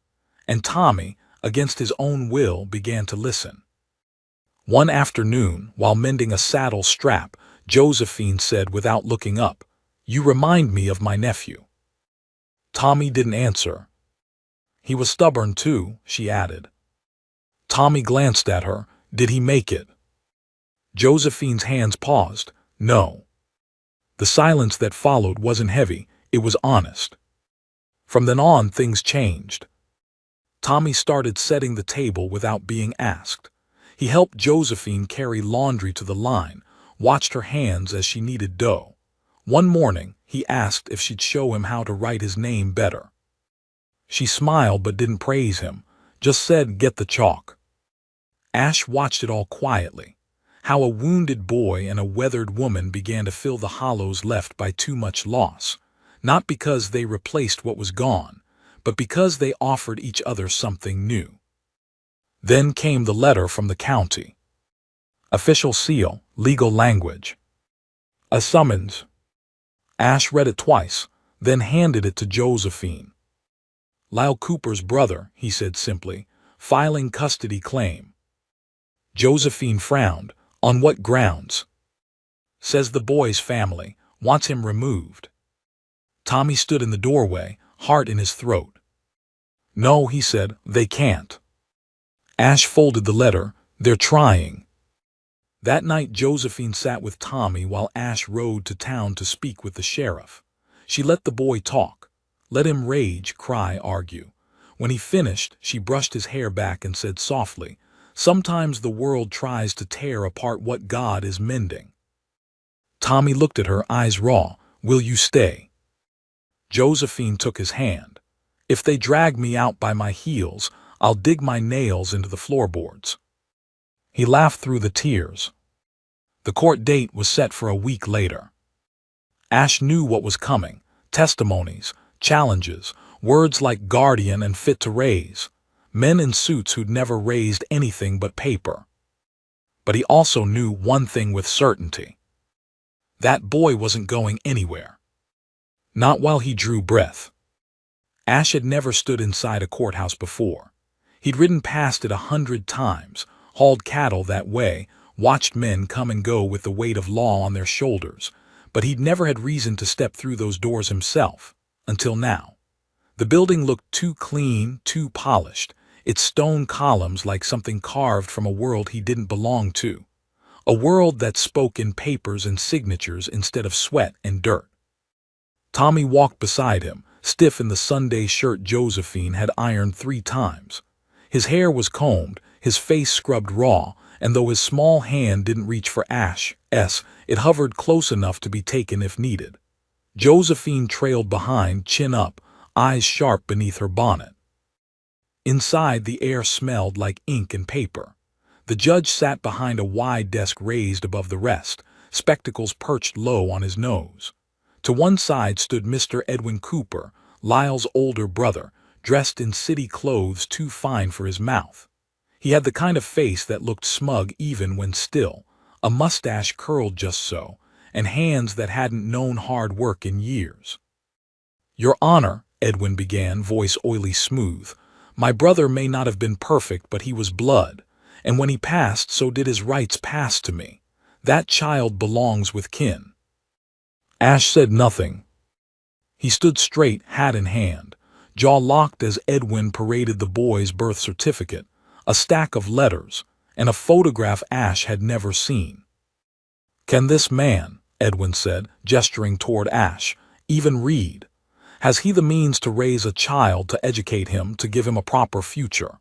And Tommy, against his own will, began to listen. One afternoon, while mending a saddle strap, Josephine said without looking up, "You remind me of my nephew." Tommy didn't answer. "He was stubborn too," she added. Tommy glanced at her. "Did he make it?" Josephine's hands paused. "No." The silence that followed wasn't heavy, it was honest. From then on, things changed. Tommy started setting the table without being asked. He helped Josephine carry laundry to the line, watched her hands as she kneaded dough. One morning, he asked if she'd show him how to write his name better. She smiled but didn't praise him, just said, "Get the chalk." Ash watched it all quietly. How a wounded boy and a weathered woman began to fill the hollows left by too much loss, not because they replaced what was gone, but because they offered each other something new. Then came the letter from the county. Official seal, legal language. A summons. Ash read it twice, then handed it to Josephine. "Lyle Cooper's brother," he said simply, "filing custody claim." Josephine frowned. "On what grounds?" "Says the boy's family wants him removed." Tommy stood in the doorway, heart in his throat. "No," he said, "they can't." Ash folded the letter. "They're trying." That night Josephine sat with Tommy while Ash rode to town to speak with the sheriff. She let the boy talk. Let him rage, cry, argue. When he finished, she brushed his hair back and said softly, "Sometimes the world tries to tear apart what God is mending." Tommy looked at her, eyes raw. "Will you stay?" Josephine took his hand. "If they drag me out by my heels, I'll dig my nails into the floorboards." He laughed through the tears. The court date was set for a week later. Ash knew what was coming. Testimonies, challenges, words like guardian and fit to raise. Men in suits who'd never raised anything but paper. But he also knew one thing with certainty. That boy wasn't going anywhere. Not while he drew breath. Ash had never stood inside a courthouse before. He'd ridden past it 100 times, hauled cattle that way, watched men come and go with the weight of law on their shoulders, but he'd never had reason to step through those doors himself, until now. The building looked too clean, too polished, its stone columns like something carved from a world he didn't belong to. A world that spoke in papers and signatures instead of sweat and dirt. Tommy walked beside him, stiff in the Sunday shirt Josephine had ironed 3 times. His hair was combed, his face scrubbed raw, and though his small hand didn't reach for Ash's, it hovered close enough to be taken if needed. Josephine trailed behind, chin up, eyes sharp beneath her bonnet. Inside, the air smelled like ink and paper. The judge sat behind a wide desk raised above the rest, spectacles perched low on his nose. To one side stood Mr. Edwin Cooper, Lyle's older brother, dressed in city clothes too fine for his mouth. He had the kind of face that looked smug even when still, a mustache curled just so, and hands that hadn't known hard work in years. "Your Honor," Edwin began, voice oily smooth, "my brother may not have been perfect, but he was blood, and when he passed, so did his rights pass to me. That child belongs with kin." Ash said nothing. He stood straight, hat in hand, jaw locked as Edwin paraded the boy's birth certificate, a stack of letters, and a photograph Ash had never seen. "Can this man," Edwin said, gesturing toward Ash, "even read? Has he the means to raise a child, to educate him, to give him a proper future?"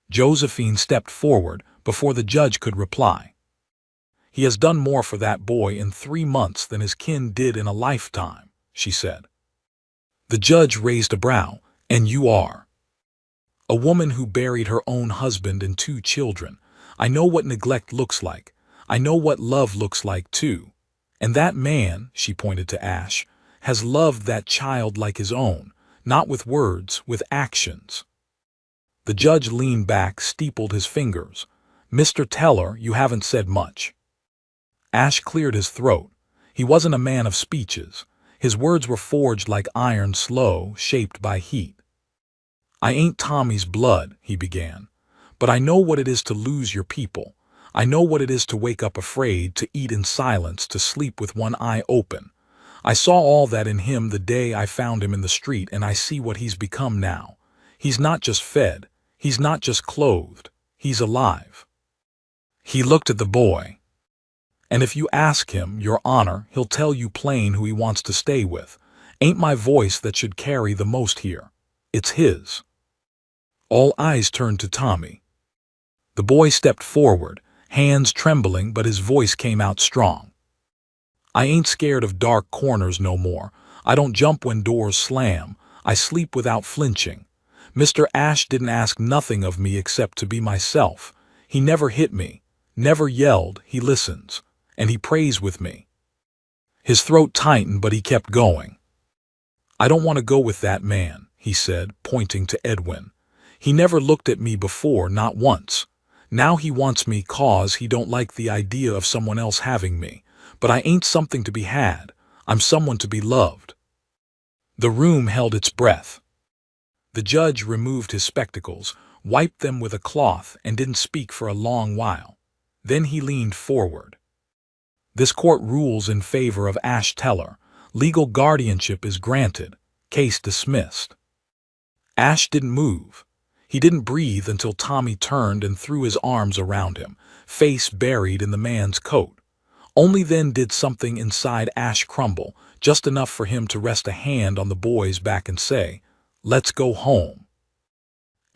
Josephine stepped forward before the judge could reply. "He has done more for that boy in 3 months than his kin did in a lifetime," she said. The judge raised a brow. "And you are?" "A woman who buried her own husband and 2 children. I know what neglect looks like. I know what love looks like, too. And that man," she pointed to Ash, "has loved that child like his own, not with words, with actions." The judge leaned back, steepled his fingers. "Mr. Teller, you haven't said much." Ash cleared his throat. He wasn't a man of speeches. His words were forged like iron, slow, shaped by heat. "I ain't Tommy's blood," he began, "but I know what it is to lose your people. I know what it is to wake up afraid, to eat in silence, to sleep with one eye open. I saw all that in him the day I found him in the street, and I see what he's become now. He's not just fed. He's not just clothed. He's alive." He looked at the boy. "And if you ask him, Your Honor, he'll tell you plain who he wants to stay with. Ain't my voice that should carry the most here. It's his." All eyes turned to Tommy. The boy stepped forward, hands trembling, but his voice came out strong. "I ain't scared of dark corners no more. I don't jump when doors slam. I sleep without flinching. Mr. Ash didn't ask nothing of me except to be myself. He never hit me, never yelled. He listens, and he prays with me." His throat tightened, but he kept going. "I don't want to go with that man," he said, pointing to Edwin. "He never looked at me before, not once. Now he wants me 'cause he don't like the idea of someone else having me. But I ain't something to be had. I'm someone to be loved." The room held its breath. The judge removed his spectacles, wiped them with a cloth, and didn't speak for a long while. Then he leaned forward. "This court rules in favor of Ash Teller. Legal guardianship is granted. Case dismissed." Ash didn't move. He didn't breathe until Tommy turned and threw his arms around him, face buried in the man's coat. Only then did something inside Ash crumble, just enough for him to rest a hand on the boy's back and say, "Let's go home."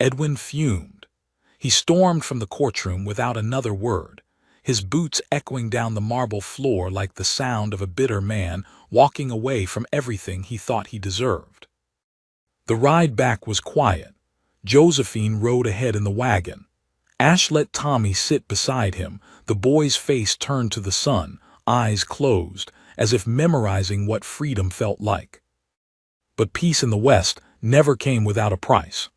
Edwin fumed. He stormed from the courtroom without another word, his boots echoing down the marble floor like the sound of a bitter man walking away from everything he thought he deserved. The ride back was quiet. Josephine rode ahead in the wagon. Ash let Tommy sit beside him, the boy's face turned to the sun, eyes closed, as if memorizing what freedom felt like. But peace in the West never came without a price.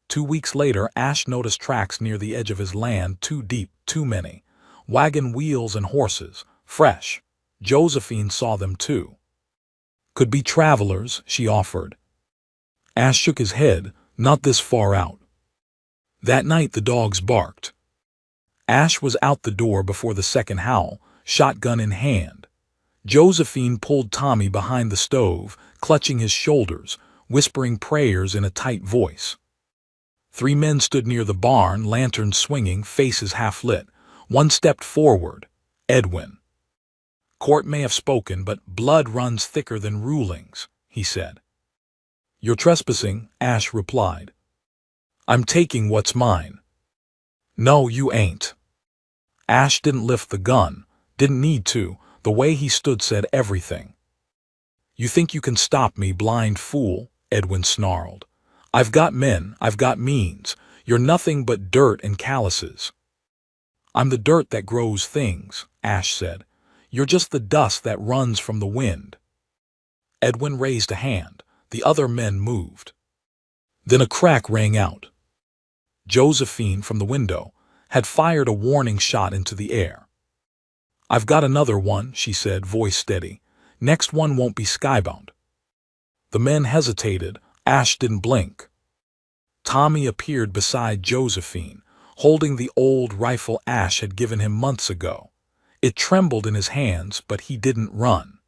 2 weeks later, Ash noticed tracks near the edge of his land, too deep, too many. Wagon wheels and horses, fresh. Josephine saw them too. "Could be travelers," she offered. Ash shook his head, "Not this far out." That night the dogs barked. Ash was out the door before the second howl, shotgun in hand. Josephine pulled Tommy behind the stove, clutching his shoulders, whispering prayers in a tight voice. 3 men stood near the barn, lanterns swinging, faces half lit. One stepped forward. Edwin. "Court may have spoken, but blood runs thicker than rulings," he said. "You're trespassing," Ash replied. "I'm taking what's mine." "No, you ain't." Ash didn't lift the gun, didn't need to. The way he stood said everything. "You think you can stop me, blind fool," Edwin snarled. I've got men, I've got means. You're nothing but dirt and calluses. I'm the dirt that grows things, Ash said. You're just the dust that runs from the wind. Edwin raised a hand. The other men moved. Then a crack rang out. Josephine, from the window, had fired a warning shot into the air. I've got another one, she said, voice steady. Next one won't be skybound. The men hesitated. Ash didn't blink. Tommy appeared beside Josephine, holding the old rifle Ash had given him months ago. It trembled in his hands, but he didn't run.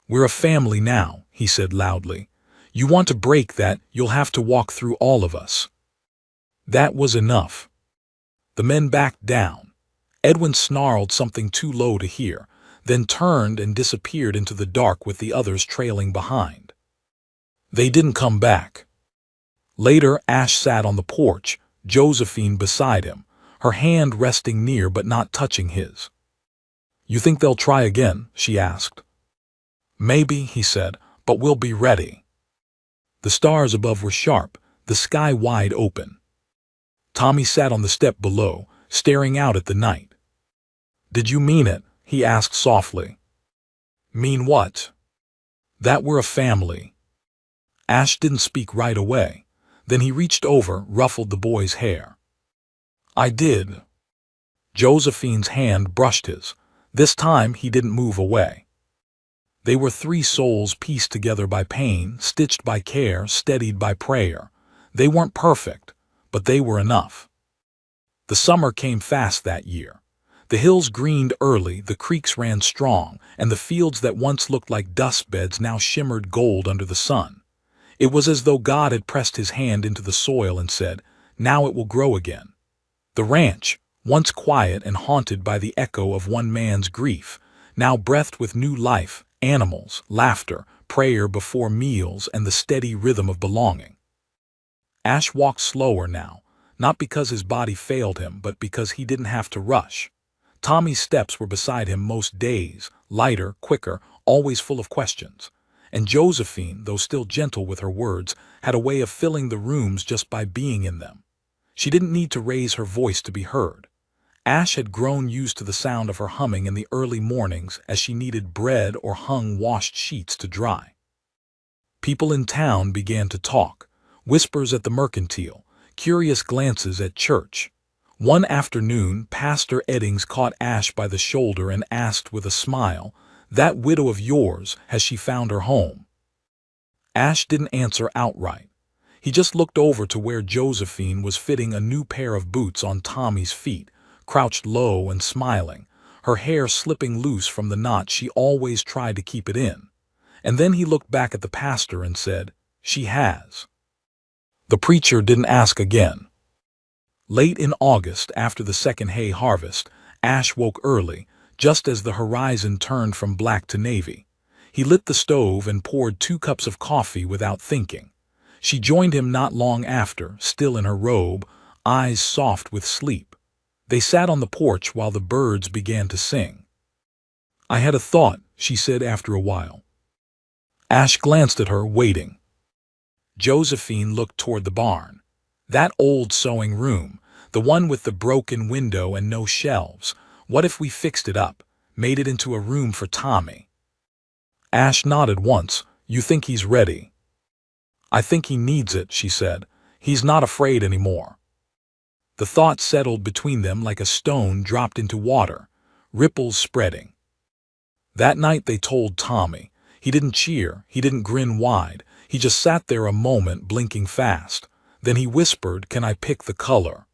We're a family now, he said loudly. You want to break that, you'll have to walk through all of us. That was enough. The men backed down. Edwin snarled something too low to hear, then turned and disappeared into the dark with the others trailing behind. They didn't come back. Later, Ash sat on the porch, Josephine beside him, her hand resting near but not touching his. You think they'll try again? She asked. Maybe, he said, but we'll be ready. The stars above were sharp, the sky wide open. Tommy sat on the step below, staring out at the night. Did you mean it? He asked softly. Mean what? That we're a family. Ash didn't speak right away. Then he reached over, ruffled the boy's hair. I did. Josephine's hand brushed his. This time he didn't move away. They were three souls pieced together by pain, stitched by care, steadied by prayer. They weren't perfect, but they were enough. The summer came fast that year. The hills greened early, the creeks ran strong, and the fields that once looked like dust beds now shimmered gold under the sun. It was as though God had pressed his hand into the soil and said, now it will grow again. The ranch, once quiet and haunted by the echo of one man's grief, now breathed with new life, animals, laughter, prayer before meals, and the steady rhythm of belonging. Ash walked slower now, not because his body failed him, but because he didn't have to rush. Tommy's steps were beside him most days, lighter, quicker, always full of questions. And Josephine, though still gentle with her words, had a way of filling the rooms just by being in them. She didn't need to raise her voice to be heard. Ash had grown used to the sound of her humming in the early mornings as she kneaded bread or hung washed sheets to dry. People in town began to talk, whispers at the mercantile, curious glances at church. One afternoon, Pastor Eddings caught Ash by the shoulder and asked with a smile, "That widow of yours, has she found her home?" Ash didn't answer outright. He just looked over to where Josephine was fitting a new pair of boots on Tommy's feet, crouched low and smiling, her hair slipping loose from the knot she always tried to keep it in. And then he looked back at the pastor and said, "She has." The preacher didn't ask again. Late in August, after the second hay harvest, Ash woke early, just as the horizon turned from black to navy. He lit the stove and poured 2 cups of coffee without thinking. She joined him not long after, still in her robe, eyes soft with sleep. They sat on the porch while the birds began to sing. "I had a thought," she said after a while. Ash glanced at her, waiting. Josephine looked toward the barn. That old sewing room, the one with the broken window and no shelves. What if we fixed it up, made it into a room for Tommy? Ash nodded once. "You think he's ready?" "I think he needs it," she said. "He's not afraid anymore." The thought settled between them like a stone dropped into water, ripples spreading. That night they told Tommy. He didn't cheer, he didn't grin wide, he just sat there a moment, blinking fast. Then he whispered, "Can I pick the color?"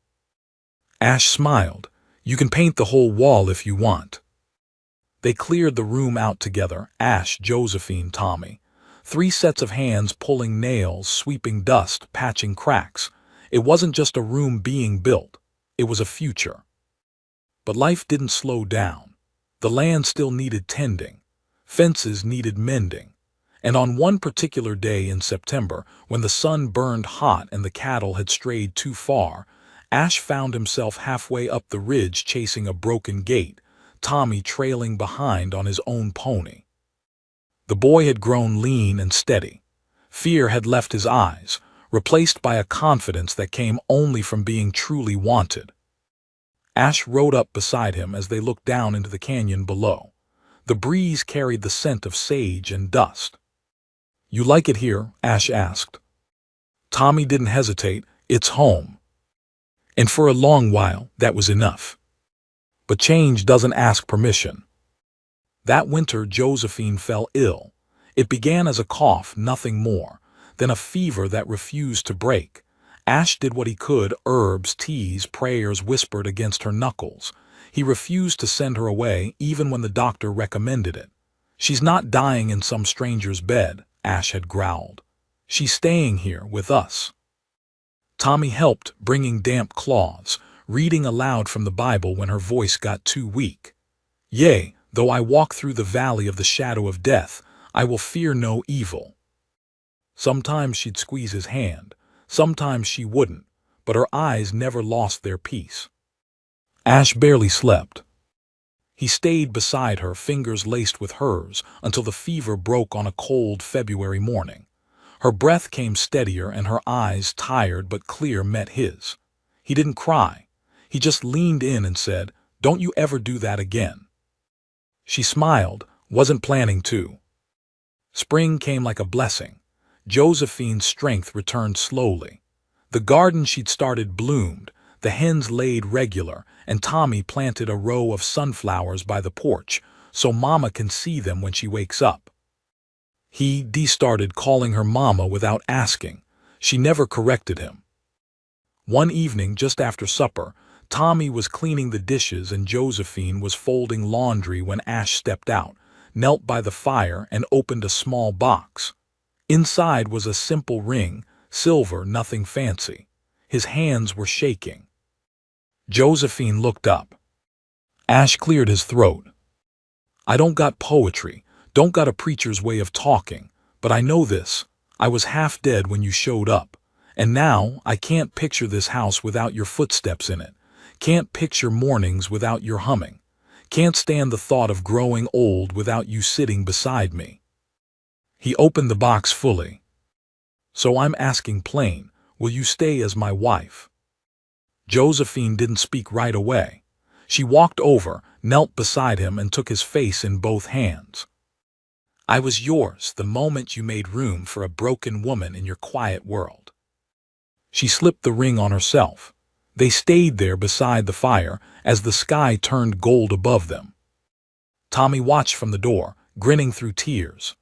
Ash smiled. "You can paint the whole wall if you want." They cleared the room out together, Ash, Josephine, Tommy. 3 sets of hands pulling nails, sweeping dust, patching cracks. It wasn't just a room being built. It was a future. But life didn't slow down. The land still needed tending. Fences needed mending. And on one particular day in September, when the sun burned hot and the cattle had strayed too far, Ash found himself halfway up the ridge chasing a broken gate, Tommy trailing behind on his own pony. The boy had grown lean and steady. Fear had left his eyes. replaced by a confidence that came only from being truly wanted. Ash rode up beside him as they looked down into the canyon below. The breeze carried the scent of sage and dust. "You like it here?" Ash asked. Tommy didn't hesitate. "It's home." And for a long while, that was enough. But change doesn't ask permission. That winter, Josephine fell ill. It began as a cough, nothing more, then a fever that refused to break. Ash did what he could, herbs, teas, prayers whispered against her knuckles. He refused to send her away, even when the doctor recommended it. "She's not dying in some stranger's bed," Ash had growled. "She's staying here with us." Tommy helped, bringing damp cloths, reading aloud from the Bible when her voice got too weak. "Yea, though I walk through the valley of the shadow of death, I will fear no evil." Sometimes she'd squeeze his hand, sometimes she wouldn't, but her eyes never lost their peace. Ash barely slept. He stayed beside her, fingers laced with hers, until the fever broke on a cold February morning. Her breath came steadier and her eyes, tired but clear, met his. He didn't cry. He just leaned in and said, "Don't you ever do that again." She smiled, wasn't planning to. Spring came like a blessing. Josephine's strength returned slowly. The garden she'd started bloomed, the hens laid regular, and Tommy planted a row of sunflowers by the porch, so Mama can see them when she wakes up. He started calling her Mama without asking. She never corrected him. One evening, just after supper, Tommy was cleaning the dishes and Josephine was folding laundry when Ash stepped out, knelt by the fire, and opened a small box. Inside was a simple ring, silver, nothing fancy. His hands were shaking. Josephine looked up. Ash cleared his throat. "I don't got poetry, don't got a preacher's way of talking, but I know this. I was half dead when you showed up. And now I can't picture this house without your footsteps in it. Can't picture mornings without your humming. Can't stand the thought of growing old without you sitting beside me." He opened the box fully. "So I'm asking plain, will you stay as my wife?" Josephine didn't speak right away. She walked over, knelt beside him, and took his face in both hands. "I was yours the moment you made room for a broken woman in your quiet world." She slipped the ring on herself. They stayed there beside the fire as the sky turned gold above them. Tommy watched from the door, grinning through tears.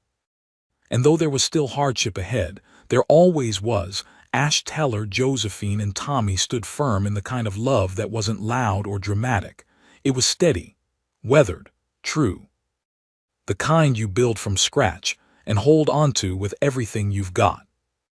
And though there was still hardship ahead, there always was, Ash Teller, Josephine, and Tommy stood firm in the kind of love that wasn't loud or dramatic. It was steady, weathered, true. The kind you build from scratch and hold onto with everything you've got.